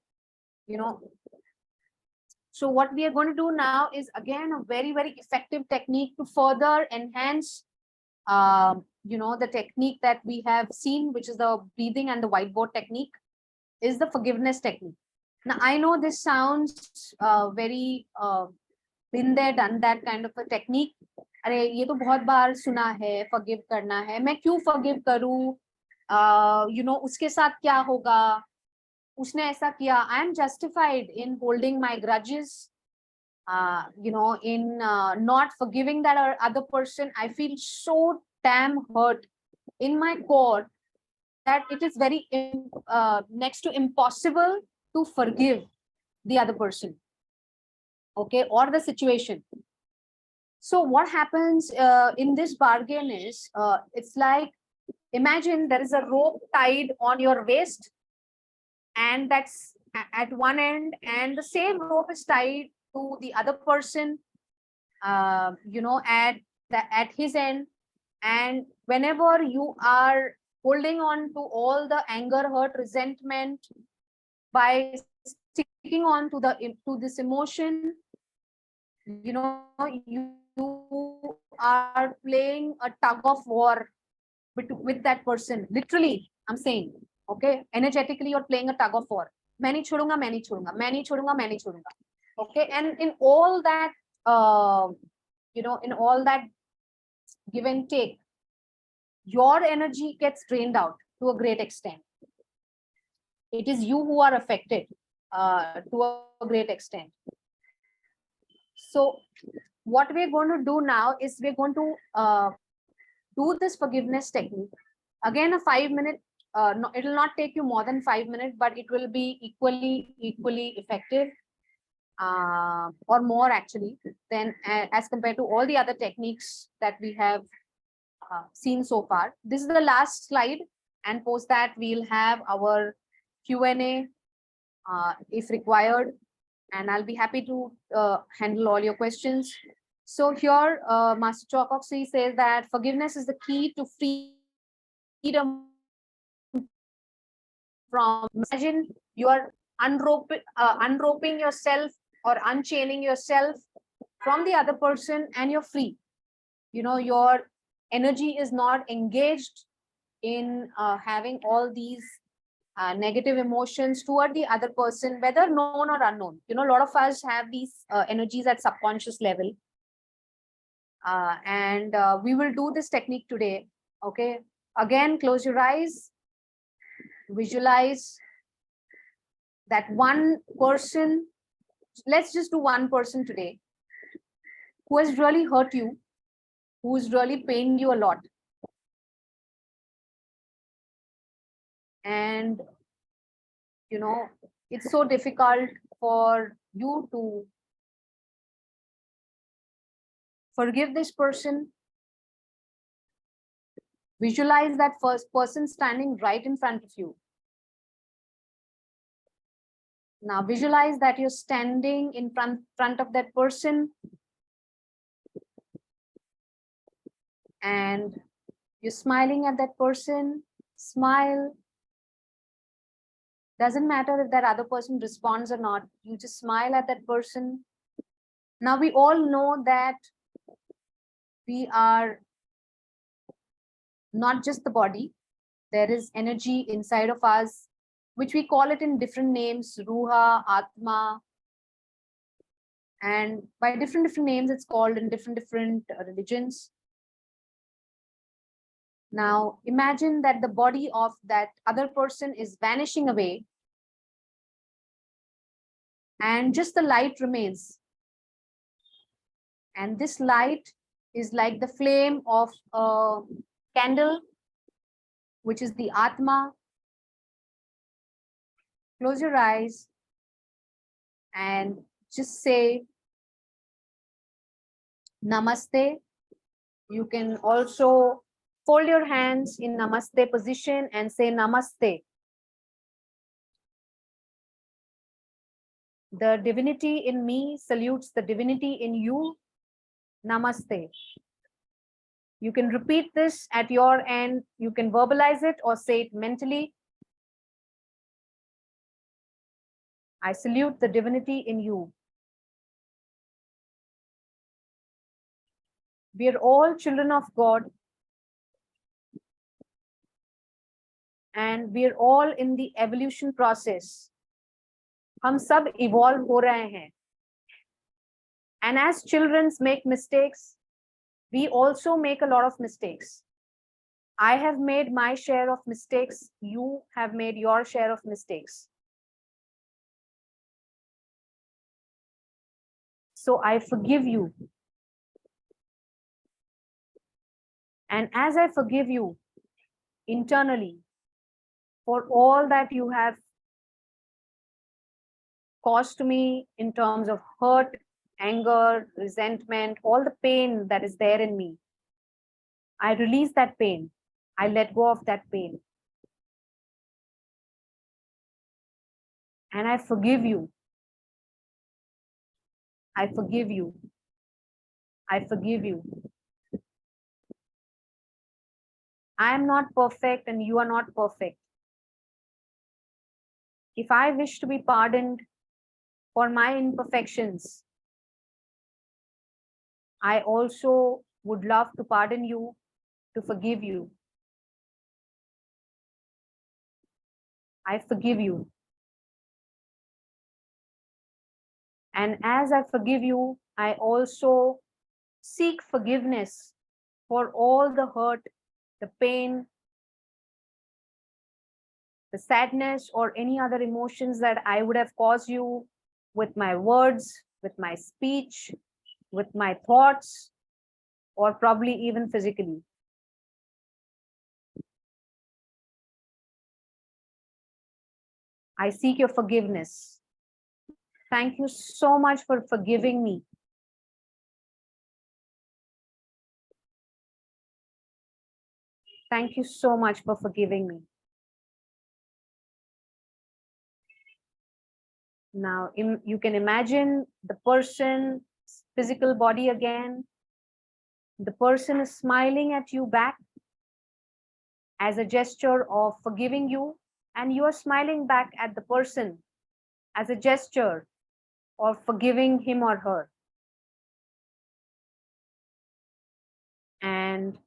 So what we are going to do now is again a very, very effective technique to further enhance the technique that we have seen, which is the breathing and the whiteboard technique, is the forgiveness technique. Now I know this sounds very been there, done that kind of a technique. अरे ये तो बहुत बार सुना है, forgive करना है, मैं क्यों forgive करूं, उसके साथ क्या होगा, उसने ऐसा किया, I am justified in holding my grudges, in not forgiving that other person. I feel so damn hurt in my core that it is very next to impossible to forgive the other person, okay, or the situation. So what happens in this bargain is, it's like, imagine there is a rope tied on your waist, and that's at one end, and the same rope is tied to the other person, at his end. And whenever you are holding on to all the anger, hurt, resentment, by sticking on to this emotion, you are playing a tug of war with that person. Literally, I'm saying, okay, energetically you're playing a tug of war. मैं नहीं छोड़ूंगा, मैं नहीं छोड़ूंगा, मैं नहीं छोड़ूंगा, मैं नहीं छोड़ूंगा. Okay, and in all that in all that give and take, your energy gets drained out to a great extent. It is you who are affected to a great extent. So what we're going to do now is we're going to do this forgiveness technique. Again, a 5-minute, no, it will not take you more than 5 minutes, but it will be equally effective, or more actually, than as compared to all the other techniques that we have seen so far. This is the last slide, and post that we'll have our Q&A if required, and I'll be happy to handle all your questions. So here, Master Chokoksy says that forgiveness is the key to freedom from. Imagine you are unroping yourself or unchaining yourself from the other person, and you're free. Your energy is not engaged in having all these negative emotions toward the other person, whether known or unknown. A lot of us have these energies at subconscious level. And we will do this technique today. Okay, again, close your eyes, visualize that one person. Let's just do one person today who has really hurt you, who's really pained you a lot. And it's so difficult for you to forgive this person. Visualize that first person standing right in front of you. Now visualize that you're standing in front of that person and you're smiling at that person. Smile. Doesn't matter if that other person responds or not. You just smile at that person. Now we all know that we are not just the body. There is energy inside of us, which we call it in different names, Ruha, Atma. And by different names, it's called in different religions. Now imagine that the body of that other person is vanishing away and just the light remains. And this light is like the flame of a candle, which is the Atma. Close your eyes and just say Namaste. You can also fold your hands in Namaste position and say Namaste. The divinity in me salutes the divinity in you. Namaste. You can repeat this at your end. You can verbalize it or say it mentally. I salute the divinity in you. We are all children of God. And we are all in the evolution process. हम सब evolve हो रहे हैं. And as children make mistakes, we also make a lot of mistakes. I have made my share of mistakes. You have made your share of mistakes. So I forgive you. And as I forgive you internally for all that you have caused to me in terms of hurt, anger, resentment, all the pain that is there in me, I release that pain. I let go of that pain. And I forgive you. I forgive you. I forgive you. I am not perfect and you are not perfect. If I wish to be pardoned for my imperfections, I also would love to pardon you, to forgive you. I forgive you. And as I forgive you, I also seek forgiveness for all the hurt, the pain, the sadness, or any other emotions that I would have caused you with my words, with my speech, with my thoughts, or probably even physically. I seek your forgiveness. Thank you so much for forgiving me. Thank you so much for forgiving me. Now, you can imagine the person's physical body again. The person is smiling at you back as a gesture of forgiving you, and you are smiling back at the person as a gesture of forgiving him or her. And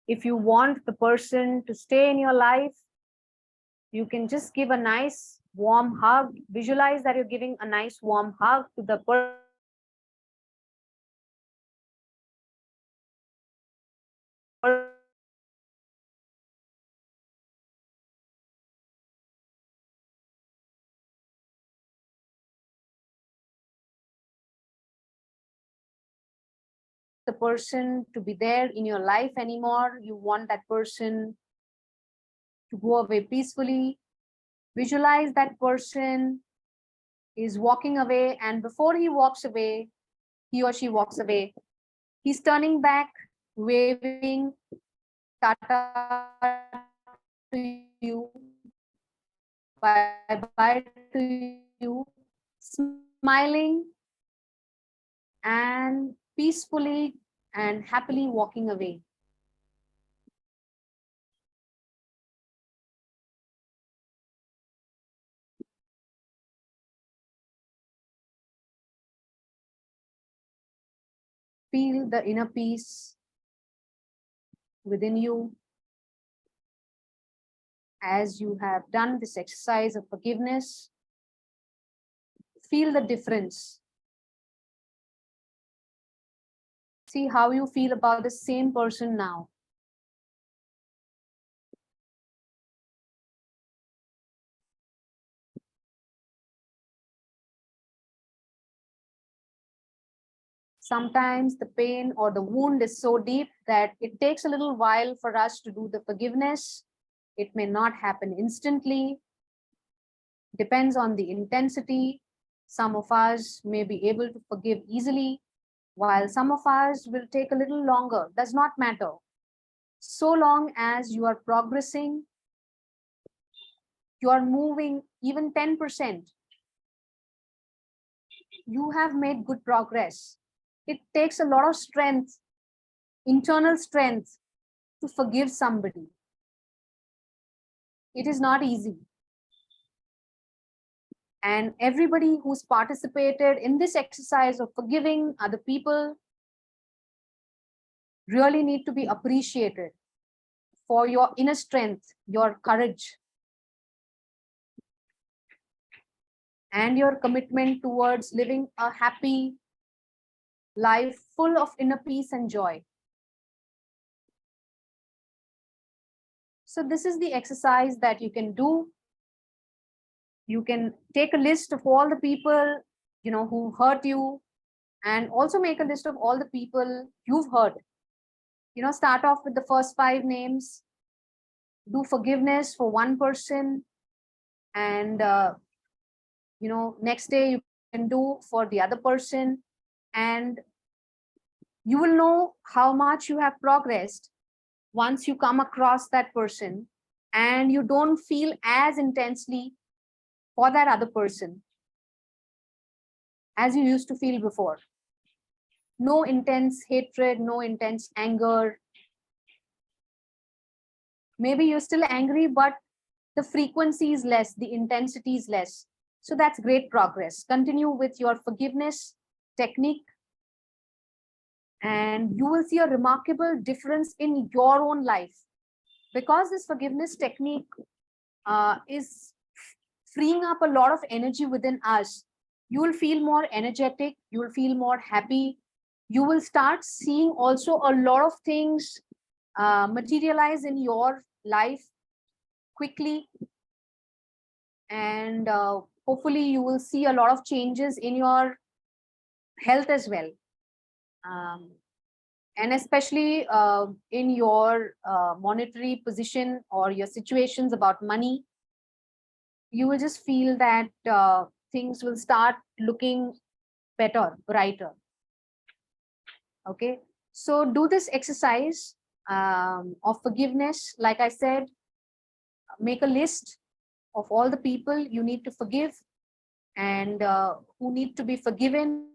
if you want the person to stay in your life, you can just give a nice warm hug. Visualize that you're giving a nice warm hug to the person. The person to be there in your life anymore. You want that person to go away peacefully. Visualize that person is walking away, and before he walks away, he or she walks away, he's turning back, waving Tata to you. Bye to you, smiling and peacefully and happily walking away. Feel the inner peace within you as you have done this exercise of forgiveness. Feel the difference. See how you feel about the same person now. Sometimes the pain or the wound is so deep that it takes a little while for us to do the forgiveness. It may not happen instantly. Depends on the intensity. Some of us may be able to forgive easily, while some of us will take a little longer. Does not matter. So long as you are progressing, you are moving even 10%, you have made good progress. It takes a lot of strength, internal strength, to forgive somebody. It is not easy. And everybody who's participated in this exercise of forgiving other people really need to be appreciated for your inner strength, your courage, and your commitment towards living a happy life full of inner peace and joy. So this is the exercise that you can do. You can take a list of all the people, who hurt you, and also make a list of all the people you've hurt. Start off with the first 5 names, do forgiveness for one person, and next day you can do for the other person, and you will know how much you have progressed once you come across that person and you don't feel as intensely for that other person as you used to feel before. No intense hatred, no intense anger. Maybe you're still angry, but the frequency is less, the intensity is less. So that's great progress. Continue with your forgiveness technique, and you will see a remarkable difference in your own life, because this forgiveness technique is freeing up a lot of energy within us. You will feel more energetic, you will feel more happy, you will start seeing also a lot of things materialize in your life quickly, and hopefully you will see a lot of changes in your health as well, and especially in your monetary position or your situations about money. You will just feel that things will start looking better, brighter. Okay, so do this exercise of forgiveness. Like I said, make a list of all the people you need to forgive and who need to be forgiven.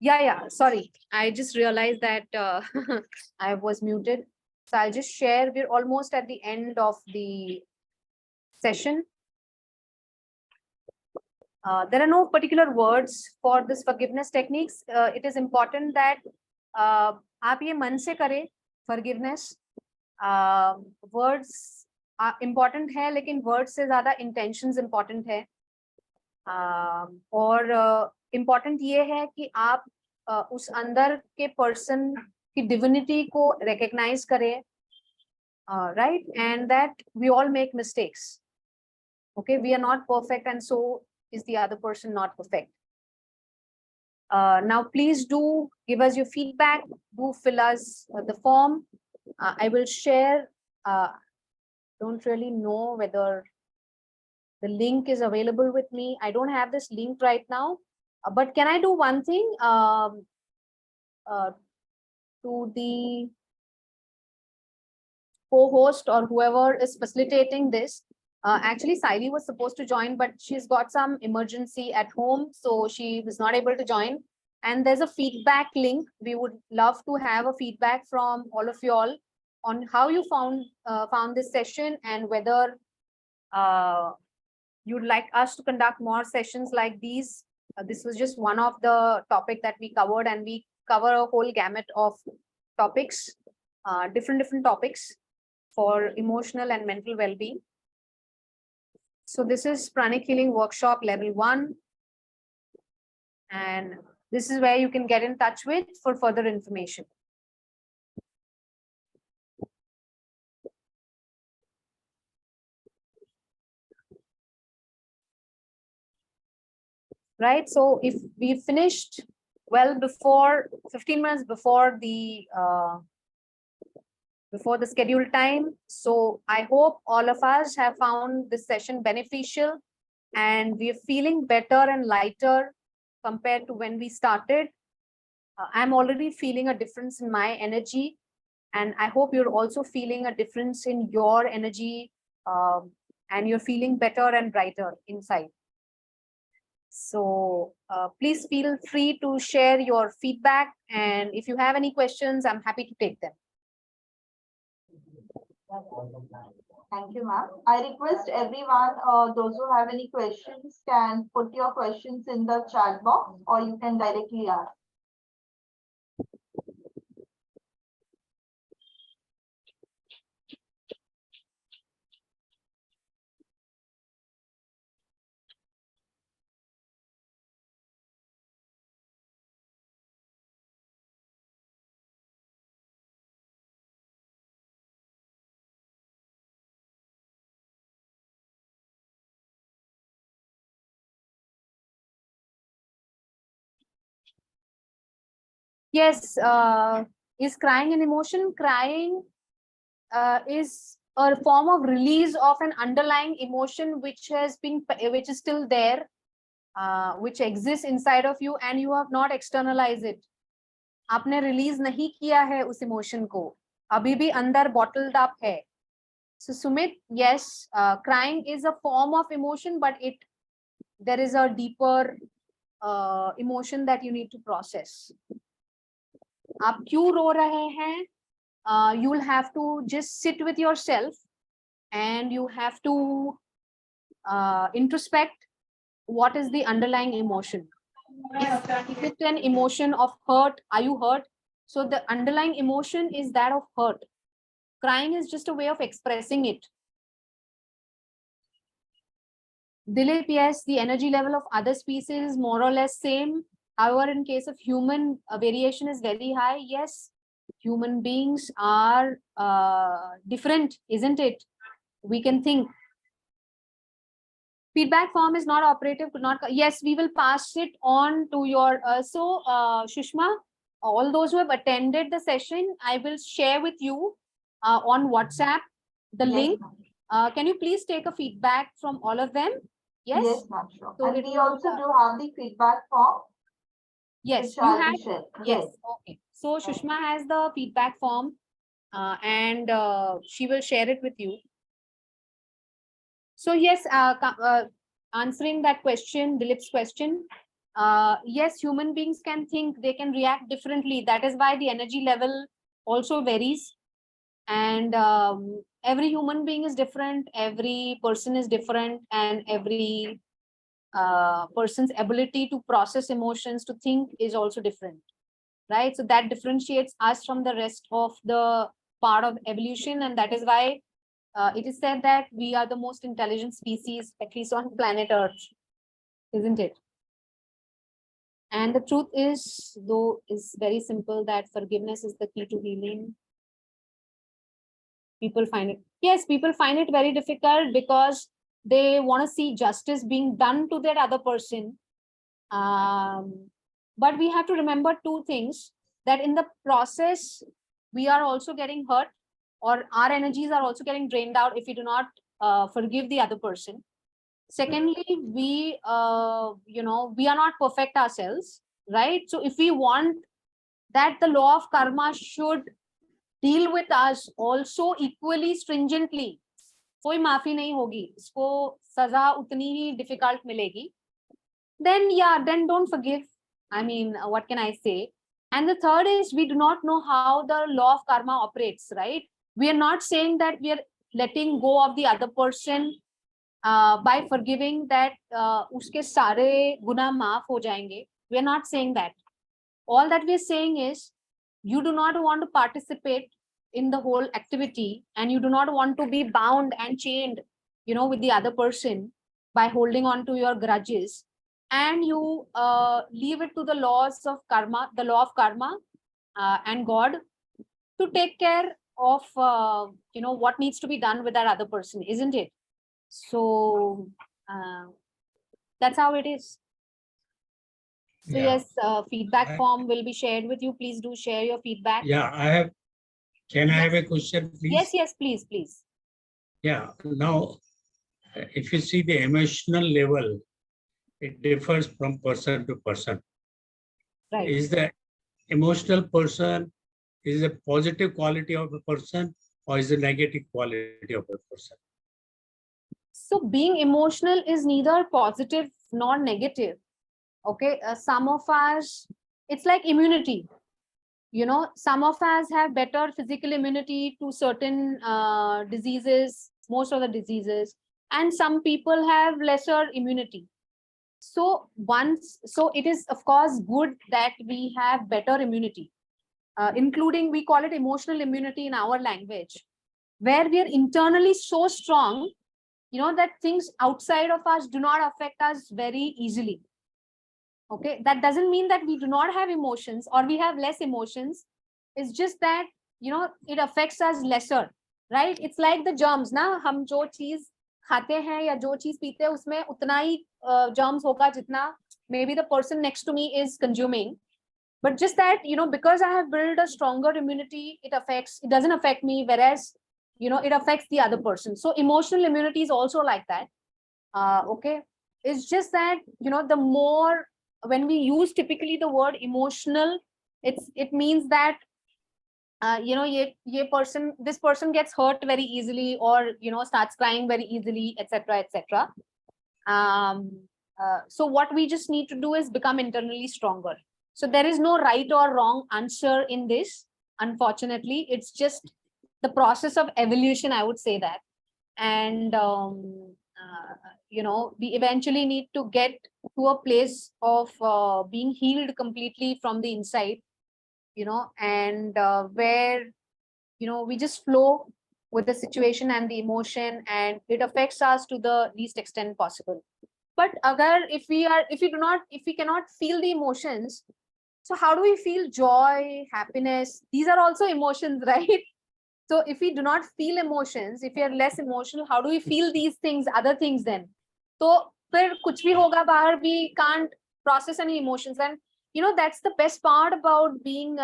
Yeah. Sorry. I just realized that I was muted. So I'll just share. We're almost at the end of the session. There are no particular words for this forgiveness techniques. It is important that आप ये मन से करें forgiveness. Words important है, लेकिन words से ज़्यादा intentions important है. और important ये है कि आप उस अंदर के person की divinity को recognize करें, right? And that we all make mistakes. Okay, we are not perfect, and so is the other person not perfect. Now, please do give us your feedback. Do fill us the form. I will share. Don't really know whether the link is available with me. I don't have this link right now. But can I do one thing? To the co-host or whoever is facilitating this. Actually, Saili was supposed to join, but she's got some emergency at home, so she was not able to join. And there's a feedback link. We would love to have a feedback from all of you all on how you found this session, and whether you'd like us to conduct more sessions like these. This was just one of the topic that we covered, and we cover a whole gamut of topics, different topics for emotional and mental well-being. So this is Pranic Healing Workshop Level 1. And this is where you can get in touch with for further information. Right, so if we finished well before 15 minutes before the scheduled time, so I hope all of us have found this session beneficial, and we are feeling better and lighter compared to when we started. I'm already feeling a difference in my energy, and I hope you're also feeling a difference in your energy, and you're feeling better and brighter inside. So please feel free to share your feedback, and if you have any questions, I'm happy to take them. Thank you, ma'am. I request everyone, those who have any questions can put your questions in the chat box, or you can directly ask. Yes, is crying an emotion? Crying is a form of release of an underlying emotion which is still there, which exists inside of you, and you have not externalized it. आपने release नहीं किया है उस emotion को, अभी भी अंदर bottled up है. So Sumit, yes, crying is a form of emotion, but there is a deeper emotion that you need to process. आप क्यों रो रहे हैं? You will have to just sit with yourself, and you have to introspect what is the underlying emotion. If it's an emotion of hurt, are you hurt? So the underlying emotion is that of hurt. Crying is just a way of expressing it. Dilip, yes, the energy level of other species is more or less same. However, in case of human, variation is very high. Yes, human beings are different, isn't it? We can think. Feedback form is not operative, could not. Yes, we will pass it on to your. Shushma, all those who have attended the session, I will share with you on WhatsApp the link. Can you please take a feedback from all of them? Yes. Yes, ma'am. Sure. So And we also do have the feedback form. Yes, you have. Yes. Okay. So Shushma has the feedback form, and she will share it with you. So yes, answering that question, Dilip's question, yes, human beings can think, they can react differently. That is why the energy level also varies. And every human being is different, every person is different, and every person's ability to process emotions, to think, is also different, right? So that differentiates us from the rest of the part of evolution, and that is why it is said that we are the most intelligent species, at least on planet Earth, isn't it? And the truth is, though, is very simple, that forgiveness is the key to healing. People find it, yes, people find it very difficult because they want to see justice being done to that other person. But we have to remember two things, that in the process, we are also getting hurt, or our energies are also getting drained out if we do not forgive the other person. Secondly, we we are not perfect ourselves, right? So if we want that the law of karma should deal with us also equally stringently, कोई माफी नहीं होगी, इसको सजा उतनी ही difficult मिलेगी, then yeah, then don't forgive. I mean, what can I say? And the third is, we do not know how the law of karma operates, right? We are not saying that we are letting go of the other person by forgiving, that uske sare guna maaf ho jayenge. We are not saying that. All that we are saying is, you do not want to participate in the whole activity, and you do not want to be bound and chained, with the other person by holding on to your grudges, and you leave it to the laws of karma, the law of karma, and God to take care of what needs to be done with that other person, isn't it? So that's how it is. So Yeah. yes, feedback I- form will be shared with you. Please do share your feedback. Yeah, can I have a question, please? Yes, please, please. Yeah, now, if you see the emotional level, it differs from person to person. Right. Is the emotional person, is a positive quality of a person, or is a negative quality of a person? So being emotional is neither positive nor negative. Okay, some of us, it's like immunity. Some of us have better physical immunity to certain diseases, most of the diseases, and some people have lesser immunity. So it is of course good that we have better immunity, including, we call it emotional immunity in our language, where we are internally so strong, that things outside of us do not affect us very easily. Okay, that doesn't mean that we do not have emotions or we have less emotions. It's just that it affects us lesser, right? It's like the germs, na, हम जो चीज खाते हैं या जो चीज पीते हैं उसमें उतना ही germs होगा जितना maybe the person next to me is consuming. But just that, because I have built a stronger immunity, it doesn't affect me, whereas it affects the other person. So emotional immunity is also like that. Okay, it's just that the more, when we use typically the word emotional, it means that this person gets hurt very easily, or starts crying very easily, etc., etc. So what we just need to do is become internally stronger. So there is no right or wrong answer in this, unfortunately. It's just the process of evolution, I would say that. And we eventually need to get to a place of being healed completely from the inside, and where we just flow with the situation and the emotion, and it affects us to the least extent possible. But if we cannot feel the emotions, so how do we feel joy, happiness? These are also emotions, right? So if we do not feel emotions, if we are less emotional, how do we feel these things, other things then? So फिर कुछ भी होगा बाहर, we can't process any emotions. And that's the best part about being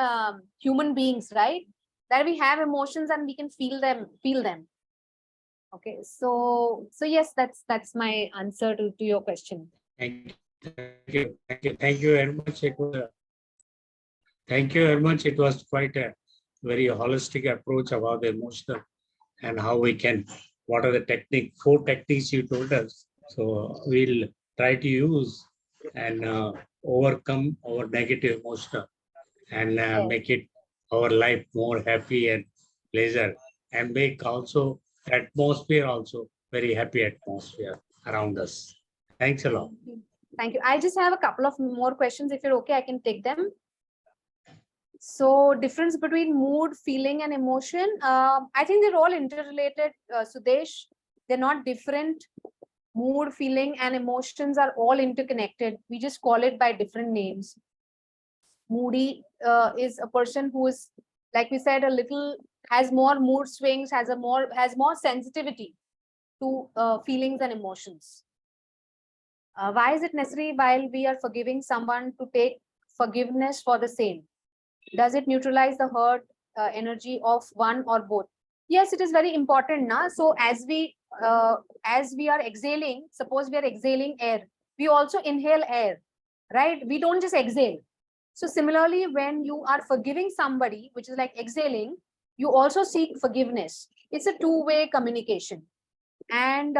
human beings, right? That we have emotions and we can feel them. Okay, so yes, that's my answer to your question. Thank you very much. Thank you very much. It was quite a very holistic approach about the emotional and how we can, what are the 4 techniques you told us. So we'll try to use, and overcome our negative emotion and Yes. make it our life more happy and pleasure, and make also atmosphere also very happy atmosphere around us. Thanks a lot. Thank you. I just have a couple of more questions. If you're okay, I can take them. So, difference between mood, feeling, and emotion. I think they're all interrelated, Sudesh. They're not different. Mood, feeling, and emotions are all interconnected. We just call it by different names. Moody is a person who is, like we said, a little has more mood swings, has more sensitivity to feelings and emotions. Why is it necessary while we are forgiving someone to take forgiveness for the same? Does it neutralize the hurt energy of one or both? Yes, it is very important. Na? So as we are exhaling, suppose we are exhaling air, we also inhale air, right? We don't just exhale. So similarly, when you are forgiving somebody, which is like exhaling, you also seek forgiveness. It's a two-way communication. And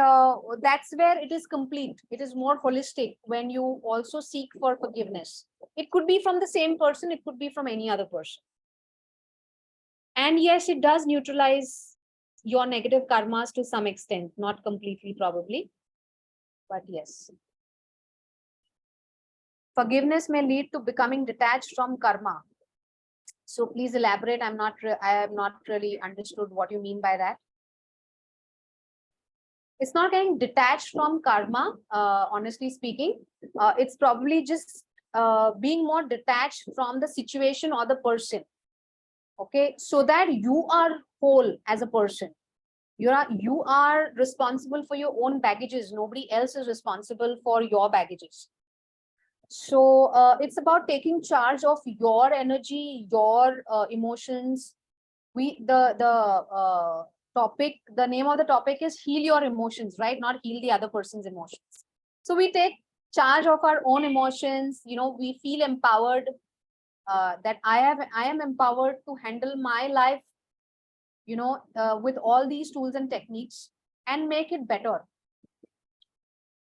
that's where it is complete. It is more holistic when you also seek for forgiveness. It could be from the same person, it could be from any other person. And yes, it does neutralize your negative karmas to some extent, not completely probably, but yes. Forgiveness may lead to becoming detached from karma. So please elaborate. I have not really understood what you mean by that. It's not getting detached from karma, honestly speaking. It's probably just being more detached from the situation or the person. Okay, so that you are whole as a person. You are responsible for your own baggages. Nobody else is responsible for your baggages. So it's about taking charge of your energy, your emotions. The name of the topic is heal your emotions, right? Not heal the other person's emotions. So we take charge of our own emotions. We feel empowered. That I am empowered to handle my life, with all these tools and techniques and make it better.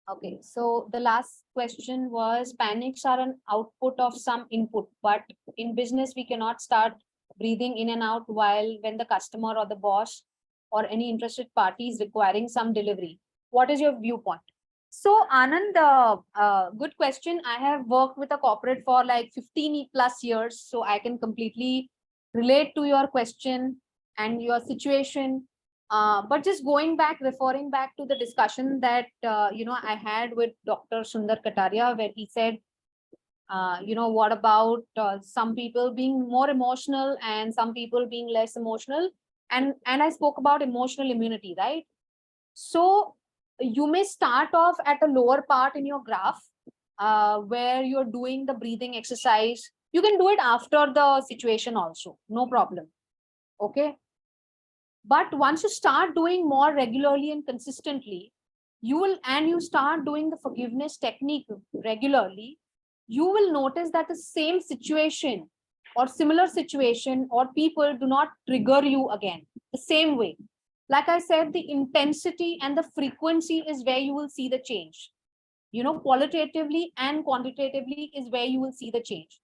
Okay, so the last question was, panics are an output of some input, but in business we cannot start breathing in and out when the customer or the boss or any interested party is requiring some delivery. What is your viewpoint? So Anand, good question. I have worked with a corporate for like 15 plus years, so I can completely relate to your question and your situation. But just referring back to the discussion that I had with Dr. Sundar Kataria, where he said, what about some people being more emotional and some people being less emotional, and I spoke about emotional immunity, right? So you may start off at a lower part in your graph, where you're doing the breathing exercise. You can do it after the situation also, no problem. Okay. But once you start doing more regularly and consistently, you start doing the forgiveness technique regularly, you will notice that the same situation or similar situation or people do not trigger you again the same way. Like I said, the intensity and the frequency is where you will see the change. Qualitatively and quantitatively is where you will see the change.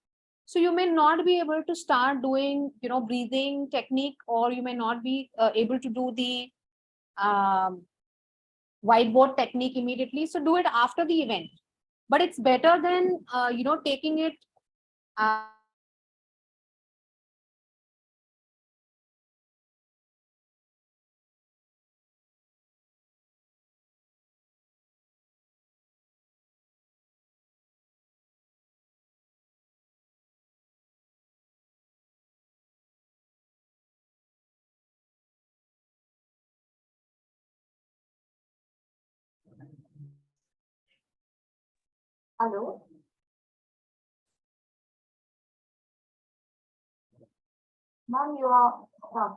So you may not be able to start doing, breathing technique, or you may not be able to do the whiteboard technique immediately. So do it after the event. But it's better than, taking it Hello? Ma'am, you are.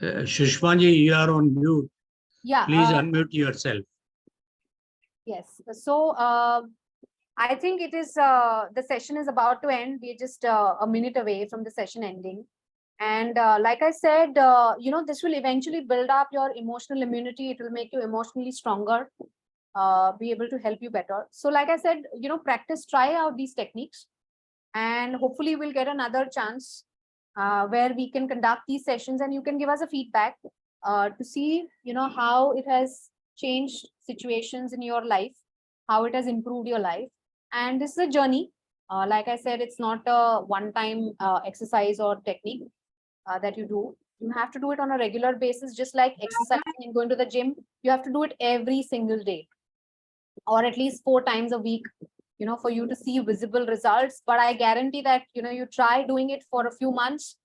Shushmaji, you are on mute. Yeah. Please unmute yourself. Yes. So I think it is the session is about to end. We're just a minute away from the session ending. And like I said, this will eventually build up your emotional immunity. It will make you emotionally stronger, be able to help you better. So like I said, practice, try out these techniques, and hopefully we'll get another chance where we can conduct these sessions and you can give us a feedback to see, how it has changed situations in your life, how it has improved your life. And this is a journey. Like I said, it's not a one-time exercise or technique that you do. You have to do it on a regular basis, just like exercising and going to the gym. You have to do it every single day, or at least 4 times a week, for you to see visible results. But I guarantee that, you try doing it for a few months,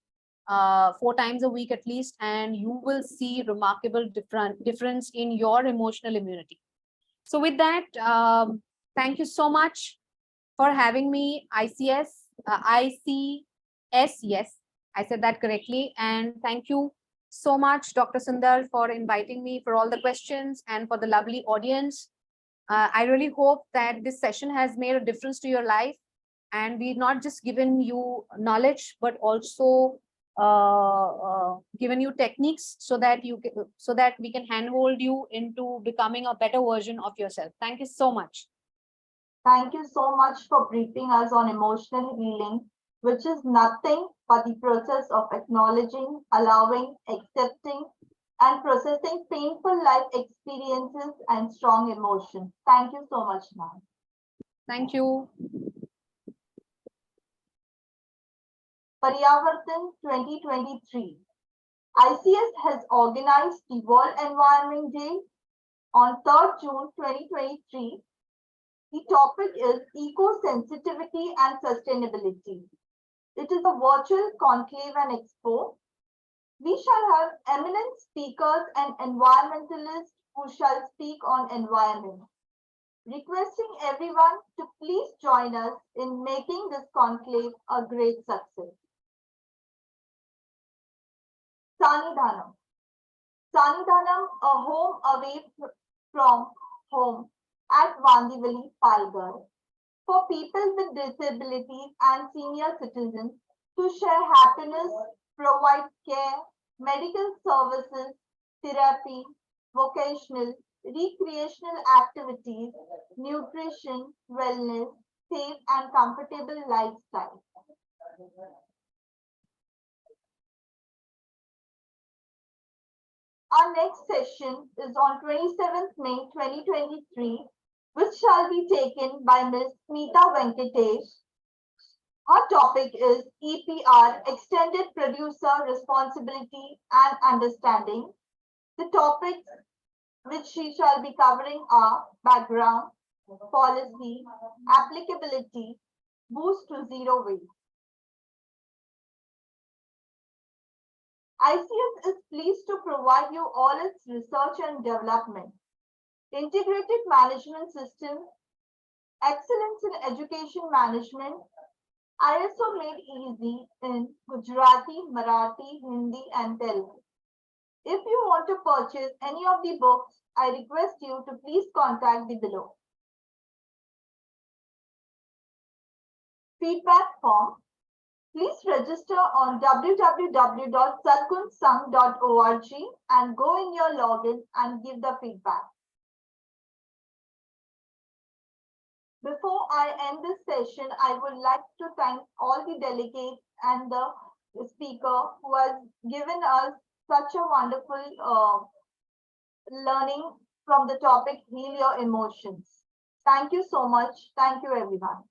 4 times a week at least, and you will see remarkable difference in your emotional immunity. So with that, thank you so much for having me, ICS, yes, I said that correctly. And thank you so much, Dr. Sundar, for inviting me, for all the questions, and for the lovely audience. I really hope that this session has made a difference to your life, and we've not just given you knowledge, but also given you techniques so that we can handhold you into becoming a better version of yourself. Thank you so much. Thank you so much for briefing us on emotional healing, which is nothing but the process of acknowledging, allowing, accepting, and processing painful life experiences and strong emotions. Thank you so much, ma'am. Thank you. Pariyavartan 2023. ICS has organized the World Environment Day on 3rd June 2023. The topic is eco-sensitivity and sustainability. It is a virtual conclave and expo. We shall have eminent speakers and environmentalists who shall speak on environment. Requesting everyone to please join us in making this conclave a great success. Sanidhanam. Sanidhanam, a home away from home at Vandivali, Palghar, for people with disabilities and senior citizens to share happiness, provide care, medical services, therapy, vocational, recreational activities, nutrition, wellness, safe and comfortable lifestyle. Our next session is on 27th May 2023, which shall be taken by Ms. Smita Venkatesh. Her topic is EPR, Extended Producer Responsibility and Understanding. The topics which she shall be covering are background, policy, applicability, boost to zero waste. ICS is pleased to provide you all its research and development, integrated management system, excellence in education management, ISO made easy in Gujarati, Marathi, Hindi, and Telugu. If you want to purchase any of the books, I request you to please contact the below. Feedback form. Please register on www.sadgunsang.org and go in your login and give the feedback. Before I end this session, I would like to thank all the delegates and the speaker who has given us such a wonderful learning from the topic Heal Your Emotions. Thank you so much. Thank you, everyone.